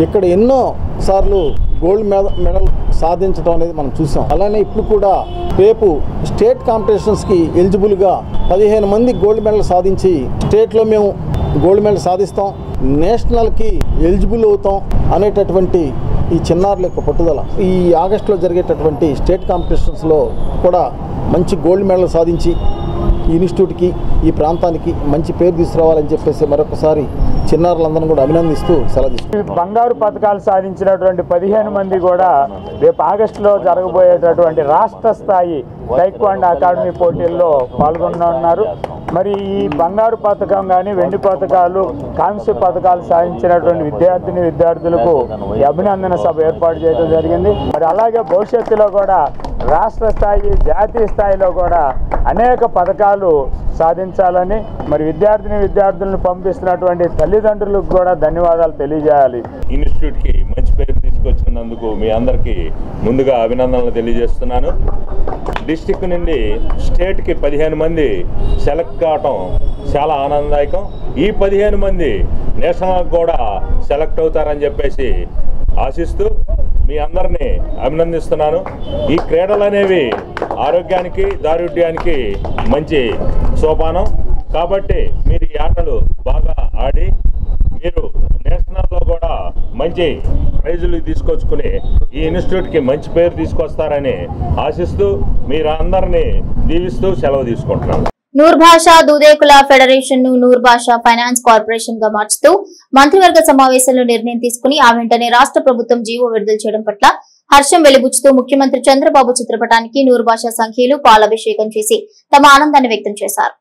ఇక్కడ ఎన్నో సార్లు గోల్డ్ మెడల్ సాధించడం అనేది మనం చూసాం. అలానే ఇప్పుడు కూడా రేపు స్టేట్ కాంపిటీషన్స్కి ఎలిజిబుల్గా 15 మంది గోల్డ్ మెడల్ సాధించి స్టేట్లో మేము గోల్డ్ మెడల్ సాధిస్తాం, నేషనల్కి ఎలిజిబుల్ అవుతాం అనేటటువంటి ఈ చిన్నారుల యొక్క పట్టుదల ఈ ఆగస్టులో జరిగేటటువంటి స్టేట్ కాంపిటీషన్స్లో కూడా మంచి గోల్డ్ మెడల్ సాధించి ఇన్స్టిట్యూట్కి ఈ ప్రాంతానికి మంచి పేరు తీసుకురావాలని చెప్పేసి మరొకసారి చిన్నారులందరూ కూడా అభినందిస్తూ సెలవు తీసుకుంటారు. బంగారు పథకాలు సాధించినటువంటి 15 మంది కూడా రేపు ఆగస్టులో జరగబోయేటటువంటి రాష్ట్ర స్థాయి టైక్వాండో అకాడమీ పోటీల్లో పాల్గొన్నారు. మరి ఈ బంగారు పథకం కానీ వెండి పథకాలు, కాంస్య పథకాలు సాధించినటువంటి విద్యార్థులకు ఈ అభినందన సభ ఏర్పాటు చేయడం జరిగింది. మరి అలాగే భవిష్యత్తులో కూడా రాష్ట్ర స్థాయి, జాతీయ స్థాయిలో కూడా అనేక పథకాలు సాధించాలని మరి విద్యార్థులను పంపిస్తున్నటువంటి తల్లిదండ్రులకు కూడా ధన్యవాదాలు తెలియజేయాలి. ఇన్స్టిట్యూట్కి మంచి పేరు తీసుకొచ్చినందుకు మీ అందరికీ ముందుగా అభినందనలు తెలియజేస్తున్నాను. డిస్టిక్ నుండి స్టేట్కి 15 మంది సెలెక్ట్ కావటం చాలా ఆనందదాయకం. ఈ 15 మంది నేషనల్కి కూడా సెలెక్ట్ అవుతారని చెప్పేసి ఆశిస్తూ మీ అందరినీ అభినందిస్తున్నాను. ఈ క్రీడలు అనేవి ఆరోగ్యానికి, దారుఢ్యానికి మంచి సోపానం కాబట్టి మీరు ఈ ఆటలు బాగా ఆడి మీరు నేషనల్లో కూడా మంచి ప్రైజులు తీసుకొచ్చుకుని ఈ ఇన్స్టిట్యూట్కి మంచి పేరు తీసుకొస్తారని ఆశిస్తూ మీరు అందరినీ దీవిస్తూ సెలవు తీసుకుంటున్నాను. నూర్ భాషా దూదేకుల ఫెడరేషన్ ను నూర్ భాషా ఫైనాన్స్ కార్పొరేషన్ గా మార్చుతూ మంత్రివర్గ సమావేశంలో నిర్ణయం తీసుకుని ఆ వెంటనే రాష్ట్ర ప్రభుత్వం జీవో విడుదల చేయడం పట్ల హర్షం వెలిబుచ్చుతూ ముఖ్యమంత్రి చంద్రబాబు చిత్రపటానికి నూర్ భాషా సంఘీయులు పాలాభిషేకం చేసి తమ ఆనందాన్ని వ్యక్తం చేశారు.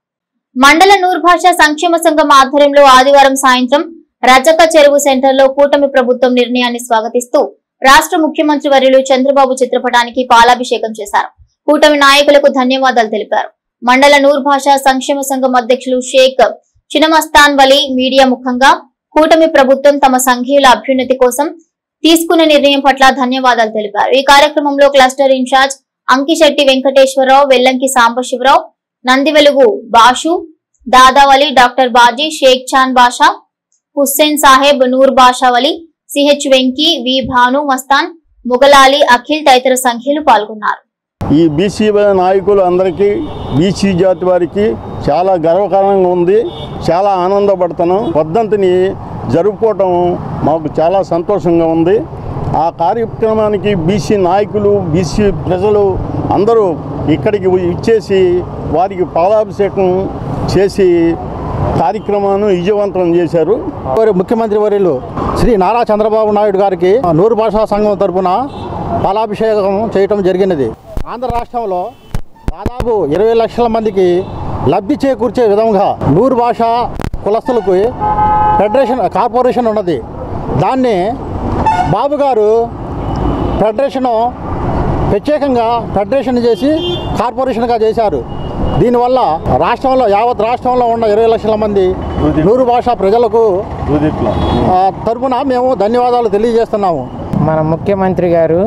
మండల నూర్ భాషా సంక్షేమ సంఘం ఆధ్వర్యంలో ఆదివారం సాయంత్రం రజక చెరువు సెంటర్ లో కూటమి ప్రభుత్వం నిర్ణయాన్ని స్వాగతిస్తూ రాష్ట్ర ముఖ్యమంత్రి వర్యులు చంద్రబాబు చిత్రపటానికి పాలాభిషేకం చేశారు. కూటమి నాయకులకు ధన్యవాదాలు తెలిపారు. మండల నూర్ భాషా సంక్షేమ సంఘం అధ్యక్షులు షేక్ చినమస్తాన్ వలి మీడియా ముఖంగా కూటమి ప్రభుత్వం తమ సంఘీయుల అభ్యున్నతి కోసం తీసుకున్న నిర్ణయం పట్ల ధన్యవాదాలు తెలిపారు. ఈ కార్యక్రమంలో cluster in-charge Ankisetti Venkateswararao, Vellanki Sambasivarao, Nandivelugu Bashu, Dadavali, doctor Baji, Shaik Chan Basha, Hussain Saheb, Noor Basha Vali, CH Venky, V Bhanu Mastan, Mugalali, Akhil తదితర సంఖ్యలు పాల్గొన్నారు. ఈ బీసీ నాయకులు అందరికీ, బీసీ జాతి వారికి చాలా గర్వకారణంగా ఉంది. చాలా ఆనందపడుతున్నాం. వర్ధంతిని జరుపుకోవటం మాకు చాలా సంతోషంగా ఉంది. ఆ కార్యక్రమానికి బీసీ నాయకులు, బీసీ ప్రజలు అందరూ ఇక్కడికి ఇచ్చేసి వారికి పాలాభిషేకం చేసి కార్యక్రమాన్ని విజయవంతం చేశారు. ముఖ్యమంత్రి వర్యులు శ్రీ నారా చంద్రబాబు నాయుడు గారికి నూరు భాషా సంఘం తరఫున పాలాభిషేకం చేయటం జరిగినది. ఆంధ్ర రాష్ట్రంలో దాదాపు 20 లక్షల మందికి లబ్ధి చేకూర్చే విధంగా నూరు భాషా కులస్తులకు ఫెడరేషన్ కార్పొరేషన్ ఉన్నది. దాన్ని బాబు గారు ప్రత్యేకంగా ఫెడరేషన్ చేసి కార్పొరేషన్గా చేశారు. దీనివల్ల యావత్ రాష్ట్రంలో ఉన్న 20 లక్షల మంది నూరు భాషా ప్రజలకు తరఫున మేము ధన్యవాదాలు తెలియజేస్తున్నాము. మన ముఖ్యమంత్రి గారు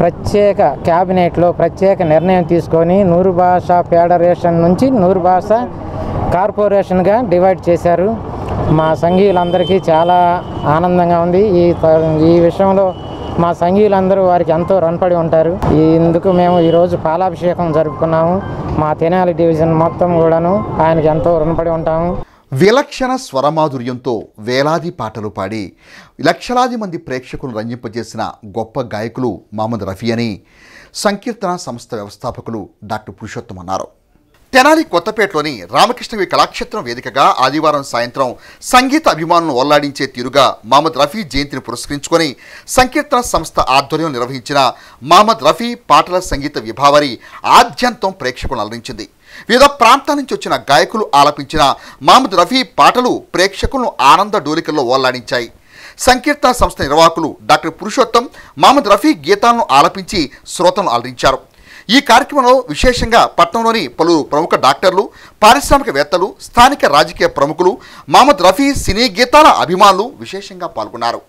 ప్రత్యేక క్యాబినెట్లో ప్రత్యేక నిర్ణయం తీసుకొని నూరు భాషా ఫెడరేషన్ నుంచి నూరు భాషా కార్పొరేషన్గా డివైడ్ చేశారు. మా సంఘీయులందరికీ చాలా ఆనందంగా ఉంది. ఈ విషయంలో మా సంఘీయులందరూ వారికి ఎంతో రుణపడి ఉంటారు. ఇందుకు మేము ఈరోజు పాలాభిషేకం జరుపుకున్నాము. మా తెనాలి డివిజన్ మొత్తం కూడాను ఆయనకి ఎంతో రుణపడి ఉంటాము. విలక్షణ స్వరమాధుర్యంతో వేలాది పాటలు పాడి లక్షలాది మంది ప్రేక్షకులను రంజింపజేసిన గొప్ప గాయకులు మహమ్మద్ రఫీ అని సంకీర్తన సంస్థ వ్యవస్థాపకులు డాక్టర్ పురుషోత్తం అన్నారు. తెనాలి కొత్తపేటలోని రామకృష్ణవి కళాక్షేత్రం వేదికగా ఆదివారం సాయంత్రం సంగీత అభిమానులను ఓల్లాడించే తీరుగా మహమ్మద్ రఫీ జయంతిని పురస్కరించుకొని సంకీర్తన సంస్థ ఆధ్వర్యంలో నిర్వహించిన మహమ్మద్ రఫీ పాటల సంగీత విభావరి ఆద్యంతం ప్రేక్షకులను అలరించింది. వివిధ ప్రాంతాల నుంచి వచ్చిన గాయకులు ఆలపించిన మహమ్మద్ రఫీ పాటలు ప్రేక్షకులను ఆనంద డోలికల్లో ఓల్లాడించాయి. సంకీర్తన సంస్థ నిర్వాహకులు డాక్టర్ పురుషోత్తం మహమ్మద్ రఫీ గీతాలను ఆలపించి శ్రోతలను ఆలరించారు. ఈ కార్యక్రమంలో విశేషంగా పట్టణంలోని పలువురు ప్రముఖ డాక్టర్లు, పారిశ్రామికవేత్తలు, స్థానిక రాజకీయ ప్రముఖులు, మహమ్మద్ రఫీ సినీ గీతాల అభిమానులు విశేషంగా పాల్గొన్నారు.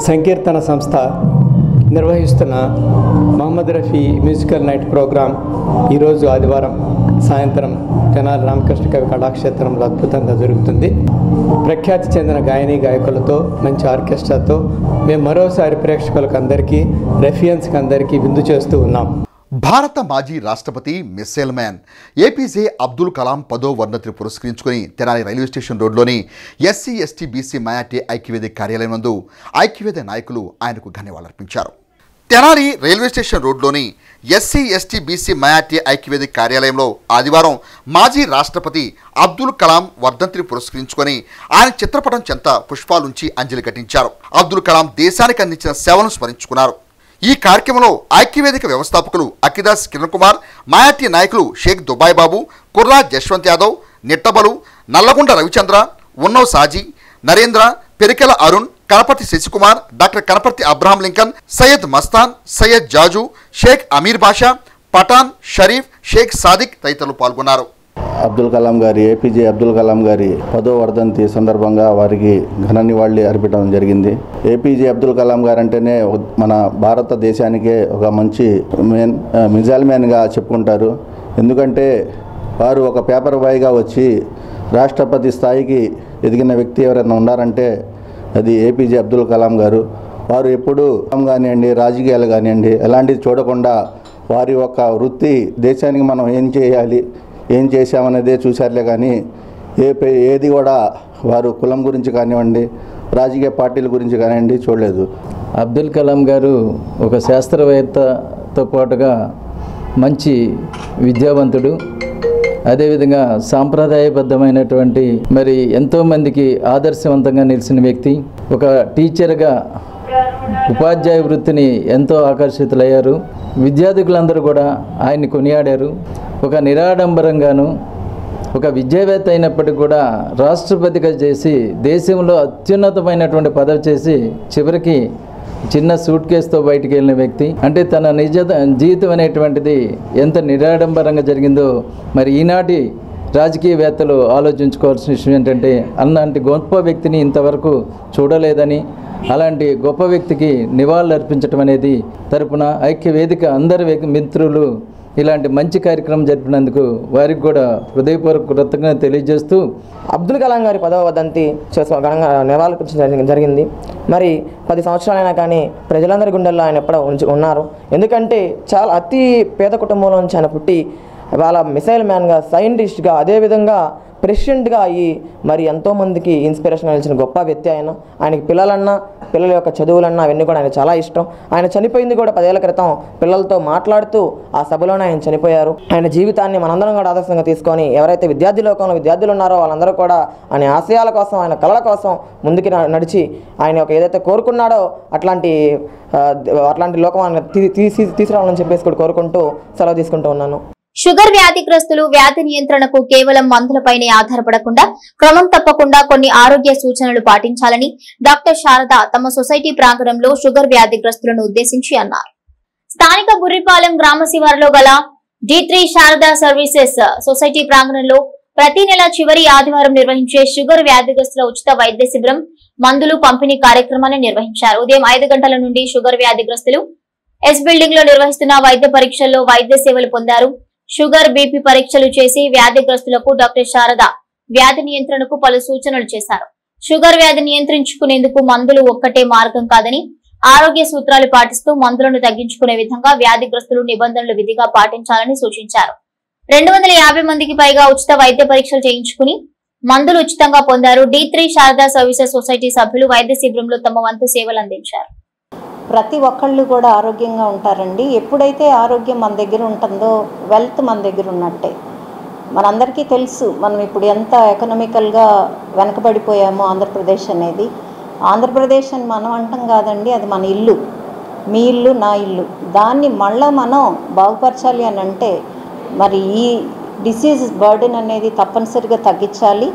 సంకీర్తన సంస్థ నిర్వహిస్తున్న Mohammed Rafi musical night programme ఈరోజు ఆదివారం సాయంత్రం తెనాలి రామకృష్ణ కవి కళాక్షేత్రంలో అద్భుతంగా జరుగుతుంది. ప్రఖ్యాతి చెందిన గాయకులతో మంచి ఆర్కెస్ట్రాతో మేము మరోసారి ప్రేక్షకులకు అందరికీ రఫియన్స్కి అందరికీ విందు చేస్తూ ఉన్నాం. భారత మాజీ రాష్ట్రపతి missile man APJ Abdul Kalam 10వ వర్ధంతిని పురస్కరించుకుని తెనాలి రైల్వే స్టేషన్ రోడ్లోని ఎస్సీ ఎస్టీ బీసీ మైనార్టీ ఐక్యవేదిక కార్యాలయం నందు ఐక్యవేదిక నాయకులు ఆయనకు ఘననివాళులర్పించారు. తెనాలి రైల్వే స్టేషన్ రోడ్లోని ఎస్సీ ఎస్టీ బీసీ మైనార్టీ ఐక్యవేదిక కార్యాలయంలో ఆదివారం మాజీ రాష్ట్రపతి అబ్దుల్ కలాం వర్ధంతిని పురస్కరించుకొని ఆయన చిత్రపటం చెంత పుష్పాలుంచి అంజలి ఘటించారు. అబ్దుల్ కలాం దేశానికి అందించిన సేవలను స్మరించుకున్నారు. ఈ కార్యక్రమంలో ఐక్యవేదిక వ్యవస్థాపకులు అకిదాస్ కిరణ్ కుమార్, మైనార్టీ నాయకులు Shaik Dubai Babu, Kurra Jaswanth Yadav, Nittabalu, Nallagonda Ravichandra, Unnav Saji, Narendra, Perikela Arun, Kanaparthi Sasikumar, doctor Kanaparthi Abraham Lincoln, Syed Mastan, Syed Jaju, Shaik Ameer Basha, Pathan, Sharif, Shaik Sadiq తదితరులు పాల్గొన్నారు. అబ్దుల్ కలాం గారి ఏపీజే అబ్దుల్ కలాం గారి 10వ వర్ధంతి సందర్భంగా వారికి ఘన నివాళి అర్పించడం జరిగింది. ఏపీజే అబ్దుల్ కలాం గారు అంటేనే మన భారతదేశానికే ఒక మంచి మిజైల్ మ్యాన్గా చెప్పుకుంటారు. ఎందుకంటే వారు ఒక పేపర్ బాయ్గా వచ్చి రాష్ట్రపతి స్థాయికి ఎదిగిన వ్యక్తి ఎవరైనా ఉన్నారంటే అది ఏపీజే అబ్దుల్ కలాం గారు. వారు ఎప్పుడూ కానివ్వండి, రాజకీయాలు కానివ్వండి ఎలాంటిది చూడకుండా వారి యొక్క వృత్తి దేశానికి మనం ఏం చేయాలి, ఏం చేశామనేదే చూశారులే కానీ ఏది కూడా వారు కులం గురించి కానివ్వండి, రాజకీయ పార్టీల గురించి కానివ్వండి చూడలేదు. అబ్దుల్ కలాం గారు ఒక శాస్త్రవేత్తతో పాటుగా మంచి విద్యావంతుడు, అదేవిధంగా సాంప్రదాయబద్ధమైనటువంటి మరి ఎంతోమందికి ఆదర్శవంతంగా నిలిచిన వ్యక్తి. ఒక టీచర్గా ఉపాధ్యాయ వృత్తిని ఎంతో ఆకర్షితులయ్యారు. విద్యార్థులందరూ కూడా ఆయన్ని కొనియాడారు. ఒక నిరాడంబరంగాను ఒక విద్యావేత్త అయినప్పటికీ కూడా రాష్ట్రపతిగా చేసి దేశంలో అత్యున్నతమైనటువంటి పదవి చేసి చివరికి చిన్న సూట్ కేసుతో బయటికి వెళ్ళిన వ్యక్తి. అంటే తన నిజ జీవితం అనేటువంటిది ఎంత నిరాడంబరంగా జరిగిందో మరి ఈనాటి రాజకీయవేత్తలు ఆలోచించుకోవాల్సిన విషయం ఏంటంటే అలాంటి గొప్ప వ్యక్తిని ఇంతవరకు చూడలేదని, అలాంటి గొప్ప వ్యక్తికి నివాళులు అర్పించడం అనేది తరపున ఐక్యవేదిక అందరి మిత్రులు ఇలాంటి మంచి కార్యక్రమం జరిపినందుకు వారికి కూడా హృదయపూర్వక కృతజ్ఞతలు తెలియజేస్తూ అబ్దుల్ కలాం గారి 10వ వర్ధంతి ఘనంగా నివాళులర్పించడం జరిగింది. మరి 10 సంవత్సరాలైనా కానీ ప్రజలందరి గుండెల్లో ఆయన ఎప్పుడో ఉన్నారు. ఎందుకంటే చాలా అతి పేద కుటుంబంలో నుంచి ఆయన పుట్టి వాళ్ళ మిసైల్ మ్యాన్గా, సైంటిస్ట్గా, అదేవిధంగా ప్రెసిడెంట్గా అయ్యి మరి ఎంతోమందికి ఇన్స్పిరేషన్ ఇచ్చిన గొప్ప వ్యక్తి ఆయన. ఆయనకి పిల్లల యొక్క చదువులన్నా అవన్నీ కూడా ఆయన చాలా ఇష్టం. ఆయన చనిపోయింది కూడా 10 ఏళ్ల క్రితం పిల్లలతో మాట్లాడుతూ ఆ సభలోనే ఆయన చనిపోయారు. ఆయన జీవితాన్ని మనందరం కూడా ఆదర్శంగా తీసుకొని ఎవరైతే విద్యార్థి లోకంలో విద్యార్థులు ఉన్నారో వాళ్ళందరూ కూడా ఆయన ఆశయాల కోసం, ఆయన కళల కోసం ముందుకు నడిచి ఆయన ఏదైతే కోరుకున్నాడో అట్లాంటి లోకం ఆయన తీసుకురావాలని చెప్పేసి కూడా కోరుకుంటూ సెలవు తీసుకుంటూ ఉన్నాను. షుగర్ వ్యాధిగ్రస్తులు వ్యాధి నియంత్రణకు కేవలం మందులపైనే ఆధారపడకుండా క్రమం తప్పకుండా కొన్ని ఆరోగ్య సూచనలు పాటించాలని డాక్టర్ శారద తమ సొసైటీ ప్రాంగణంలో షుగర్ వ్యాధిగ్రస్తులను ఉద్దేశించి అన్నారు. స్థానిక బుర్రిపాలెం గ్రామ శివారులో గల D3 శారదా సర్వీసెస్ సొసైటీ ప్రాంగణంలో ప్రతి నెల చివరి ఆదివారం నిర్వహించే షుగర్ వ్యాధిగ్రస్తుల ఉచిత వైద్య శిబిరం, మందులు పంపిణీ కార్యక్రమాన్ని నిర్వహించారు. ఉదయం 5 గంటల నుండి షుగర్ వ్యాధిగ్రస్తులు ఎస్ బిల్డింగ్ లో నిర్వహిస్తున్న వైద్య పరీక్షల్లో వైద్య సేవలు పొందారు. షుగర్, బీపీ పరీక్షలు చేసి వ్యాధిగ్రస్తులకు డాక్టర్ శారద వ్యాధి నియంత్రణకు పలు సూచనలు చేశారు. షుగర్ వ్యాధి నియంత్రించుకునేందుకు మందులు ఒక్కటే మార్గం కాదని, ఆరోగ్య సూత్రాలు పాటిస్తూ మందులను తగ్గించుకునే విధంగా వ్యాధిగ్రస్తులు నిబంధనలు విధిగా పాటించాలని సూచించారు. 250 మందికి పైగా ఉచిత వైద్య పరీక్షలు చేయించుకుని మందులు ఉచితంగా పొందారు. D3 శారదా సర్వీసెస్ సొసైటీ సభ్యులు వైద్య శిబిరంలో తమ వంతు సేవలు అందించారు. ప్రతి ఒక్కళ్ళు కూడా ఆరోగ్యంగా ఉంటారండి. ఎప్పుడైతే ఆరోగ్యం మన దగ్గర ఉంటుందో వెల్త్ మన దగ్గర ఉన్నట్టే. మనందరికీ తెలుసు మనం ఇప్పుడు ఎంత ఎకనామికల్గా వెనకబడిపోయామో ఆంధ్రప్రదేశ్ అనేది. ఆంధ్రప్రదేశ్ అని మనం అంటాం కాదండి, అది మన ఇల్లు, మీ ఇల్లు, నా ఇల్లు. దాన్ని మళ్ళీ మనం బాగుపరచాలి అని అంటే మరి ఈ డిసీజ్ బర్డెన్ అనేది తప్పనిసరిగా తగ్గించాలి.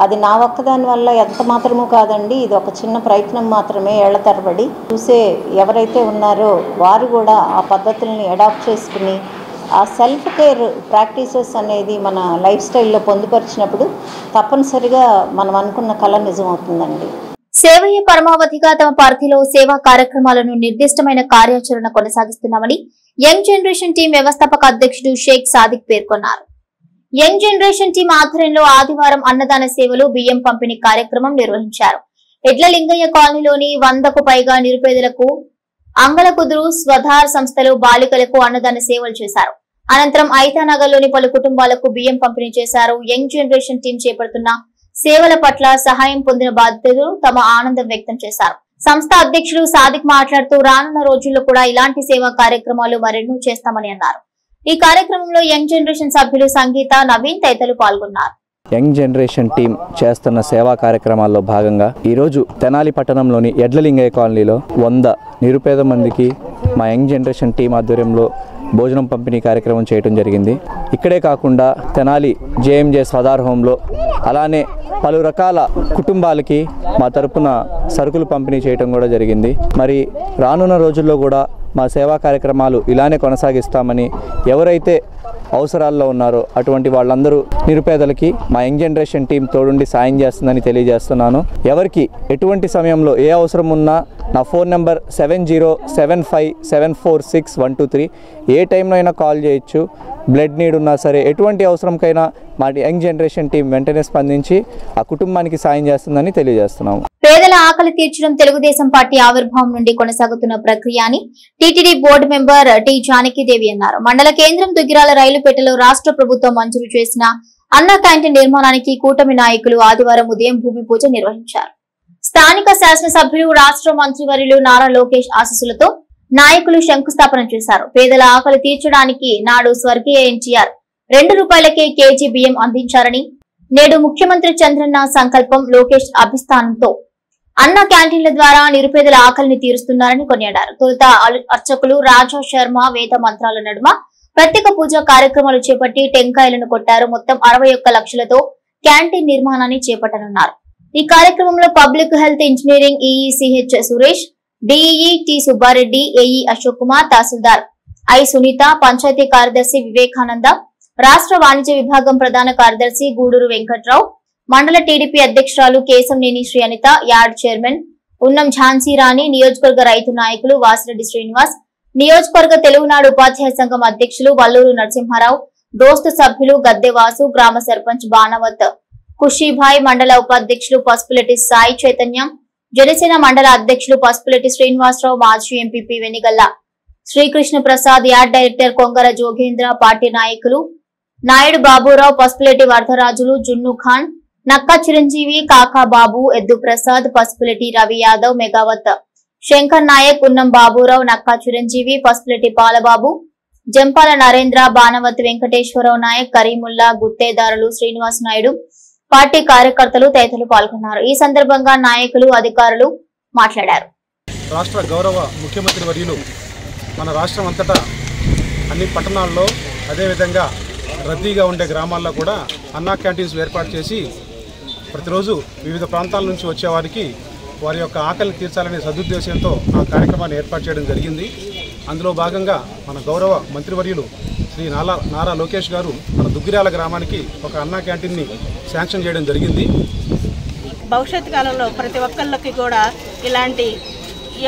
అది నా ఒక్కదాని వల్ల ఎంత మాత్రమూ కాదండి, ఇది ఒక చిన్న ప్రయత్నం మాత్రమే. ఏళ్ల తరబడి చూసే ఎవరైతే ఉన్నారో వారు కూడా ఆ పద్ధతుల్ని అడాప్ట్ చేసుకుని ఆ సెల్ఫ్ కేర్ ప్రాక్టీసెస్ అనేది మన లైఫ్ స్టైల్లో పొందుపరిచినప్పుడు తప్పనిసరిగా మనం అనుకున్న కళ నిజమవుతుందండి. సేవయే పరమావధిగా తమ పరిధిలో సేవా కార్యక్రమాలను నిర్దిష్టమైన కార్యాచరణ కొనసాగిస్తున్నామని యంగ్ జనరేషన్ టీం వ్యవస్థాపక అధ్యక్షుడు షేక్ సాదిక్ పేర్కొన్నారు. యంగ్ జనరేషన్ టీం ఆధ్వర్యంలో ఆదివారం అన్నదాన సేవలు, బియ్యం పంపిణీ కార్యక్రమం నిర్వహించారు. ఎడ్ల లింగయ్య కాలనీలోని 100కు పైగా నిరుపేదలకు అంగలకుదురు స్వధార్ సంస్థలో బాలికలకు అన్నదాన సేవలు చేశారు. అనంతరం ఐతానగర్లోని పలు కుటుంబాలకు బియ్యం పంపిణీ చేశారు. యంగ్ జనరేషన్ టీం చేపడుతున్న సేవల పట్ల సహాయం పొందిన బాధితులు తమ ఆనందం వ్యక్తం చేశారు. సంస్థ అధ్యక్షులు సాదిక్ మాట్లాడుతూ రానున్న రోజుల్లో కూడా ఇలాంటి సేవా కార్యక్రమాలు మరెన్నో చేస్తామని అన్నారు. ఈ కార్యక్రమంలో యంగ్ జనరేషన్ సభ్యులు సంగీత, నవీన్ తదితరులు పాల్గొన్నారు. యంగ్ జనరేషన్ టీం చేస్తున్న సేవా కార్యక్రమాల్లో భాగంగా ఈరోజు తెనాలి పట్టణంలోని ఎడ్లలింగయ్య కాలనీలో 100 నిరుపేద మందికి మా యంగ్ జనరేషన్ టీం ఆధ్వర్యంలో భోజనం పంపిణీ కార్యక్రమం చేయడం జరిగింది. ఇక్కడే కాకుండా తెనాలి జేఎంజే స్వధార్ హోంలో అలానే పలు రకాల కుటుంబాలకి మా తరపున సరుకులు పంపిణీ చేయడం కూడా జరిగింది. మరి రానున్న రోజుల్లో కూడా మా సేవా కార్యక్రమాలు ఇలానే కొనసాగిస్తామని, ఎవరైతే అవసరాల్లో ఉన్నారో అటువంటి వాళ్ళందరూ నిరుపేదలకి మా యంగ్ జనరేషన్ టీం తోడుండి సాయం చేస్తుందని తెలియజేస్తున్నాను. ఎవరికి ఎటువంటి సమయంలో ఏ అవసరం ఉన్నా నా ఫోన్ నెంబర్ 7075746123 ఏ టైంలో అయినా కాల్ చేయొచ్చు. బ్లడ్ నీడ్ ఉన్నా సరే ఎటువంటి అవసరంకైనా మా యంగ్ జనరేషన్ టీం వెంటనే స్పందించి ఆ కుటుంబానికి సాయం చేస్తుందని తెలియజేస్తున్నాము. పేదల ఆకలి తీర్చడం తెలుగుదేశం పార్టీ ఆవిర్భావం నుండి కొనసాగుతున్న ప్రక్రియ అని TTD board member T Janaki Devi అన్నారు. మండల కేంద్రం దుగ్గిరాల రైలుపేటలో రాష్ట్ర ప్రభుత్వం మంజూరు చేసిన అన్న క్యాంటీన్ నిర్మాణానికి కూటమి నాయకులు ఆదివారం ఉదయం భూమి పూజ నిర్వహించారు. స్థానిక శాసనసభ్యులు, రాష్ట్ర మంత్రివర్యులు నారా లోకేష్ ఆశీస్సులతో నాయకులు శంకుస్థాపన చేశారు. పేదల ఆకలి తీర్చడానికి నాడు స్వర్గీయ ఎన్టీఆర్ ₹2 కేజీ బియ్యం అందించారని, నేడు ముఖ్యమంత్రి చంద్రన్న సంకల్పం, లోకేష్ అభిస్థానంతో అన్న క్యాంటీన్ల ద్వారా నిరుపేదల ఆకలిని తీరుస్తున్నారని కొనియాడారు. తొలుత అర్చకులు రాజా శర్మ వేద మంత్రాల నడుమ ప్రత్యేక పూజా కార్యక్రమాలు చేపట్టి టెంకాయలను కొట్టారు. మొత్తం 61 లక్షలతో క్యాంటీన్ నిర్మాణాన్ని చేపట్టనున్నారు. ఈ కార్యక్రమంలో public health engineering EE CH Suresh, DEE T Subbareddy, AE Ashok Kumar, tahsildar I Sunitha, panchayati కార్యదర్శి వివేకానంద, రాష్ట్ర వాణిజ్య విభాగం ప్రధాన కార్యదర్శి గూడూరు వెంకట్రావు, మండల టీడీపీ అధ్యక్షురాలు కేశంనేని శ్రీ అనిత, యార్డ్ చైర్మన్ ఉన్నం ఝాన్సీ రాణి, నియోజకవర్గ రైతు నాయకులు వాసిరెడ్డి శ్రీనివాస్, నియోజకవర్గ తెలుగునాడు ఉపాధ్యాయ సంఘం అధ్యక్షులు వల్లూరు నరసింహారావు, దోస్తు సభ్యులు గద్దెవాసు, గ్రామ సర్పంచ్ బాణవత్ ఖుషీభాయ్, మండల ఉపాధ్యక్షులు పసుపులెట్టి సాయి చైతన్యం, జనసేన మండల అధ్యక్షులు పసుపులెట్టి శ్రీనివాసరావు, మాజీ MPP Venigalla Srikrishna Prasad, yard director Kongara Jogendra, పార్టీ నాయకులు నాయుడు బాబురావు, పసుపులెట్టి వరదరాజులు, జున్ను ఖాన్, నక్కా చిరంజీవి, కాకా బాబు, ఎద్దు ప్రసాద్, పసుపులెట్టి రవి యాదవ్, మెగావత్ శంకర్ నాయక్, ఉన్నం బాబురావు, నక్కా చిరంజీవి, పసుపులెట్టి పాలబాబు, జంపాల నరేంద్ర, బాణవత్ వెంకటేశ్వరరావు నాయక్, కరీముల్లా, గుత్తేదారులు, శ్రీనివాస్ నాయుడు, పార్టీ కార్యకర్తలు తదితరులు పాల్గొన్నారు. ఈ సందర్భంగా నాయకులు, అధికారులు మాట్లాడారు. రాష్ట్ర గౌరవ ముఖ్యమంత్రి వర్యులు మన రాష్ట్రం అంతటా అన్ని పట్టణాల్లో అదేవిధంగా రద్దీగా ఉండే గ్రామాల్లో కూడా అన్నా క్యాంటీన్స్ ఏర్పాటు చేసి ప్రతిరోజు వివిధ ప్రాంతాల నుంచి వచ్చేవారికి వారి యొక్క ఆకలిని తీర్చాలనే సదుద్దేశంతో ఆ కార్యక్రమాన్ని ఏర్పాటు చేయడం జరిగింది. అందులో భాగంగా మన గౌరవ మంత్రివర్యులు శ్రీ నారా లోకేష్ గారు మన దుగ్గిరాల గ్రామానికి ఒక అన్నా క్యాంటీన్ని శాంక్షన్ చేయడం జరిగింది. భవిష్యత్ కాలంలో ప్రతి ఒక్కళ్ళకి కూడా ఇలాంటి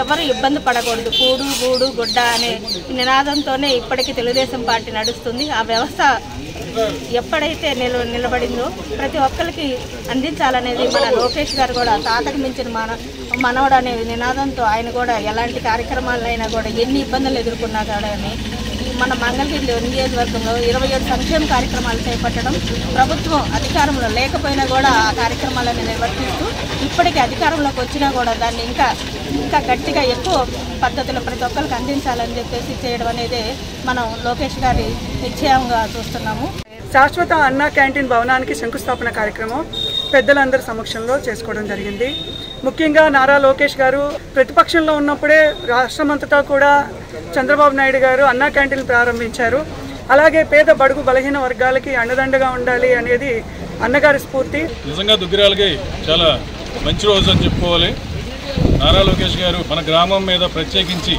ఎవరు ఇబ్బంది పడకూడదు, కూడు గూడు గుడ్డ అనే నినాదంతోనే ఇప్పటికీ తెలుగుదేశం పార్టీ నడుస్తుంది. ఆ వ్యవస్థ ఎప్పుడైతే నిలబడిందో ప్రతి ఒక్కరికి అందించాలనేది మన లోకేష్ గారు కూడా తాతకు మించిన మనవడు అనే నినాదంతో ఆయన కూడా ఎలాంటి కార్యక్రమాలైనా కూడా ఎన్ని ఇబ్బందులు ఎదుర్కొన్నా కానీ మన మంగళగిరి నియోజకవర్గంలో 27 సంక్షేమ కార్యక్రమాలు చేపట్టడం, ప్రభుత్వం అధికారంలో లేకపోయినా కూడా ఆ కార్యక్రమాలను నిర్వర్తిస్తూ ఇప్పటికీ అధికారంలోకి వచ్చినా కూడా దాన్ని ఇంకా గట్టిగా ఎక్కువ పద్ధతిలో ప్రతి ఒక్కరికి అందించాలని చెప్పేసి చేయడం అనేది మనం లోకేష్ గారి నిశ్చయంగా చూస్తున్నాము. శాశ్వత అన్నా క్యాంటీన్ భవనానికి శంకుస్థాపన కార్యక్రమం పెద్దలందరి సమక్షంలో చేసుకోవడం జరిగింది. ముఖ్యంగా నారా లోకేష్ గారు ప్రతిపక్షంలో ఉన్నప్పుడే రాష్ట్రమంతటా కూడా చంద్రబాబు నాయుడు గారు అన్నా క్యాంటీన్ ప్రారంభించారు. అలాగే పేద బడుగు బలహీన వర్గాలకి అండదండగా ఉండాలి అనేది అన్నగారి స్ఫూర్తి. నిజంగా దుగ్గిరాలకి చాలా మంచి రోజు అని చెప్పుకోవాలి. నారా లోకేష్ గారు మన గ్రామం మీద ప్రత్యేకించి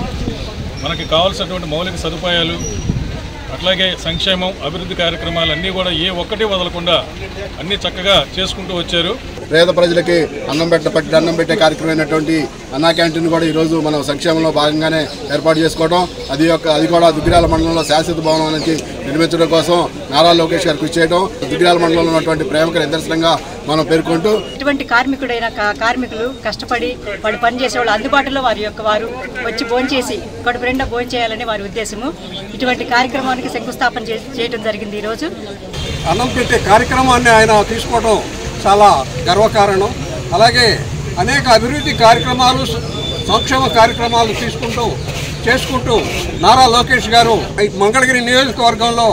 మనకి కావాల్సినటువంటి మౌలిక సదుపాయాలు, అట్లాగే సంక్షేమం, అభివృద్ధి కార్యక్రమాలు అన్నీ కూడా ఏ ఒక్కటి వదలకుండా అన్నీ చక్కగా చేసుకుంటూ వచ్చారు. పేద ప్రజలకి అన్నం పెట్టే కార్యక్రమమైనటువంటి అన్నా క్యాంటీన్ కూడా ఈరోజు మనం సంక్షేమంలో భాగంగానే ఏర్పాటు చేసుకోవడం, అది కూడా దుగ్గిరాల మండలంలో శాశ్వత భవనానికి నిర్మించడం కోసం నారా లోకేష్ గారు కృషి చేయడం దుగ్గిరాల మండలంలో ఉన్నటువంటి ప్రేమకు నిదర్శనంగా మనం పేర్కొంటూ, ఇటువంటి కార్మికులు కష్టపడి వాళ్ళు పనిచేసే వాళ్ళు అందుబాటులో వారు వచ్చి భోంచేసి కడుపు నిండా భోంచేయాలని వారి ఉద్దేశము. ఇటువంటి కార్యక్రమానికి శంకుస్థాపన చేయడం జరిగింది. ఈరోజు అన్నం పెట్టే కార్యక్రమాన్ని ఆయన తీసుకోవడం చాలా గర్వకారణం. అలాగే అనేక అభివృద్ధి కార్యక్రమాలు, సంక్షేమ కార్యక్రమాలు చేసుకుంటూ నారా లోకేష్ గారు మంగళగిరి నియోజకవర్గంలో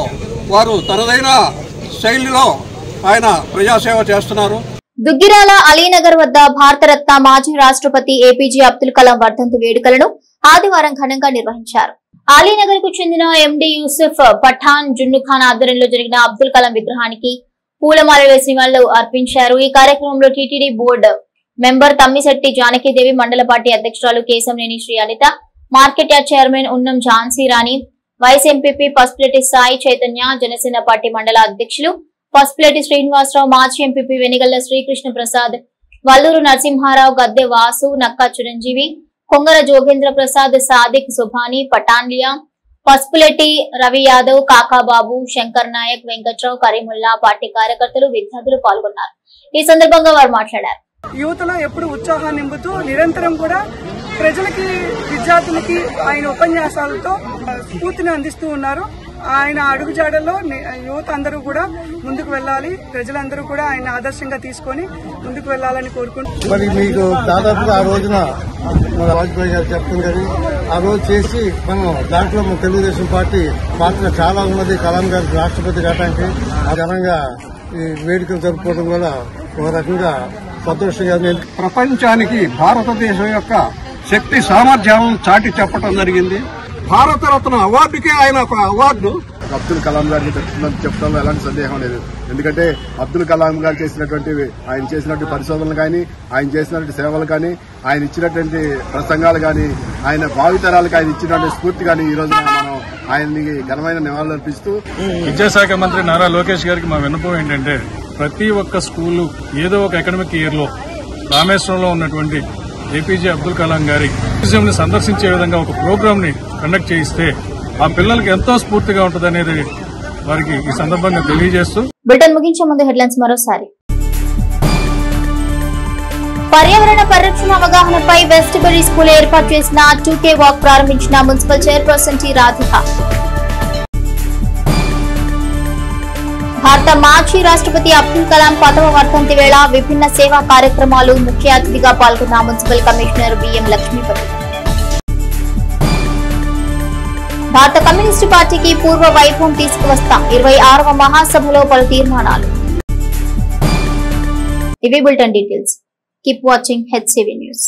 వారు తనదైన శైలిలో ఆయన ప్రజాసేవ చేస్తున్నారు. దుగ్గిరాల అలీనగర్ వద్ద భారతరత్న మాజీ రాష్ట్రపతి ఏపీజే అబ్దుల్ కలాం వర్ధంతి వేడుకలను ఆదివారం ఘనంగా నిర్వహించారు. అలీనగర్ కు చెందిన ఎండి యూసుఫ్ పఠాన్ జున్నుఖాన్ ఆధ్వర్యంలో జరిగిన అబ్దుల్ కలాం విగ్రహానికి పూలమాల వేసి నివాళులు అర్పించారు. ఈ కార్యక్రమంలో TTD board member Tammisetti Janakidevi, mandal party అధ్యక్షురాలు Kesamneni Sri Anitha, market yard chairman Unnam Jhansi Rani, vice MPP Pasupuleti Sai Chaitanya, Janasena party mandal అధ్యక్షులు పసుపులేటి శ్రీనివాసరావు, మాజీ ఎంపీపీ వెనిగళ్ల శ్రీకృష్ణ ప్రసాద్, వల్లూరు నరసింహారావు, గద్దె వాసు, నక్కా చిరంజీవి, కొంగర జోగేంద్ర ప్రసాద్, సాదిక్ సుభాని, పటాన్లియా, పసుపులేటి రవి యాదవ్, కాకాబాబు, శంకర్ నాయక్, వెంకట్రావు, కరీముల్లా, పార్టీ కార్యకర్తలు, విద్యార్థులు పాల్గొన్నారు. ఈ సందర్భంగా వారు మాట్లాడారు. యువతలో ఎప్పుడు ఉత్సాహాన్ని నింపుతూ నిరంతరం కూడా ప్రజలకి, విద్యార్థులకి ఆయన ఉపన్యాసాలతో స్ఫూర్తిని అందిస్తూ ఉన్నారు. ఆయన అడుగుజాడల్లో యువత అందరూ కూడా ముందుకు వెళ్ళాలి, ప్రజలందరూ కూడా ఆయన ఆదర్శంగా తీసుకొని ముందుకు వెళ్లాలని కోరుకుంటున్నారు. మరి మీకు దాదాపుగా ఆ రోజున వాజ్పేయి గారు చెప్పడం జరిగింది. ఆ రోజు చేసి మనం దాంట్లో తెలుగుదేశం పార్టీ పాత్ర చాలా ఉన్నది. కలాం గారికి రాష్ట్రపతి కావడానికి ఘనంగా ఈ వేడుకలు జరుపుకోవడం కూడా ఒక రకంగా సంతోషంగా. ప్రపంచానికి భారతదేశం యొక్క శక్తి సామర్థ్యాలను చాటి చెప్పడం జరిగింది. భారతరత్న అవార్డుకే ఆయన ఒక అవార్డు అబ్దుల్ కలాం గారికి చెప్పడంలో ఎలాంటి సందేహం లేదు. ఎందుకంటే అబ్దుల్ కలాం గారు ఆయన చేసినటువంటి పరిశోధనలు కానీ, ఆయన చేసినటువంటి సేవలు కానీ, ఆయన ఇచ్చినటువంటి ప్రసంగాలు కానీ, ఆయన భావితరాలకు ఆయన ఇచ్చినటువంటి స్ఫూర్తి కానీ ఈ రోజు మనం ఆయన్ని ఘనమైన నివాళులు అర్పిస్తూ, విద్యాశాఖ మంత్రి నారా లోకేష్ గారికి మా విన్నపం ఏంటంటే, ప్రతి ఒక్క స్కూలు ఏదో ఒక అకాడమిక్ ఇయర్ లో రామేశ్వరంలో ఉన్నటువంటి ఏపీజే అబ్దుల్ కలాం గారి మ్యూజియం ని సందర్శించే విధంగా ఒక ప్రోగ్రామ్ ని కండక్ట్ చేయిస్తే ఆ పిల్లలకి ఎంతో స్ఫూర్తిగా ఉంటుంది అనేది వారికి ఈ సందర్భంగా తెలియజేస్తూ. బులెటిన్ ముగించే ముందు హెడ్లైన్స్ మరోసారి. పర్యావరణ పరిరక్షణ అవగాహనపై వెస్ట్ బెర్రీ స్కూల్ ఏర్పాటు చేసిన 2K వాక్ ప్రారంభించిన మున్సిపల్ చైర్పర్సన్ టి రాధిక. భారత మాజీ రాష్ట్రపతి అబ్దుల్ కలాం 10వ వర్ధంతి వేళ విభిన్న సేవా కార్యక్రమాలు, ముఖ్య అతిథిగా పాల్గొన్న మున్సిపల్ కమిషనర్ బిఎం లక్ష్మీపతి. భారత కమ్యూనిస్టు పార్టీకి పూర్వ వైభవం తీసుకువస్తాం, 26వ మహాసభలో పలు తీర్మానాలు. ఇవి bulletin details. Keep watching HCV news.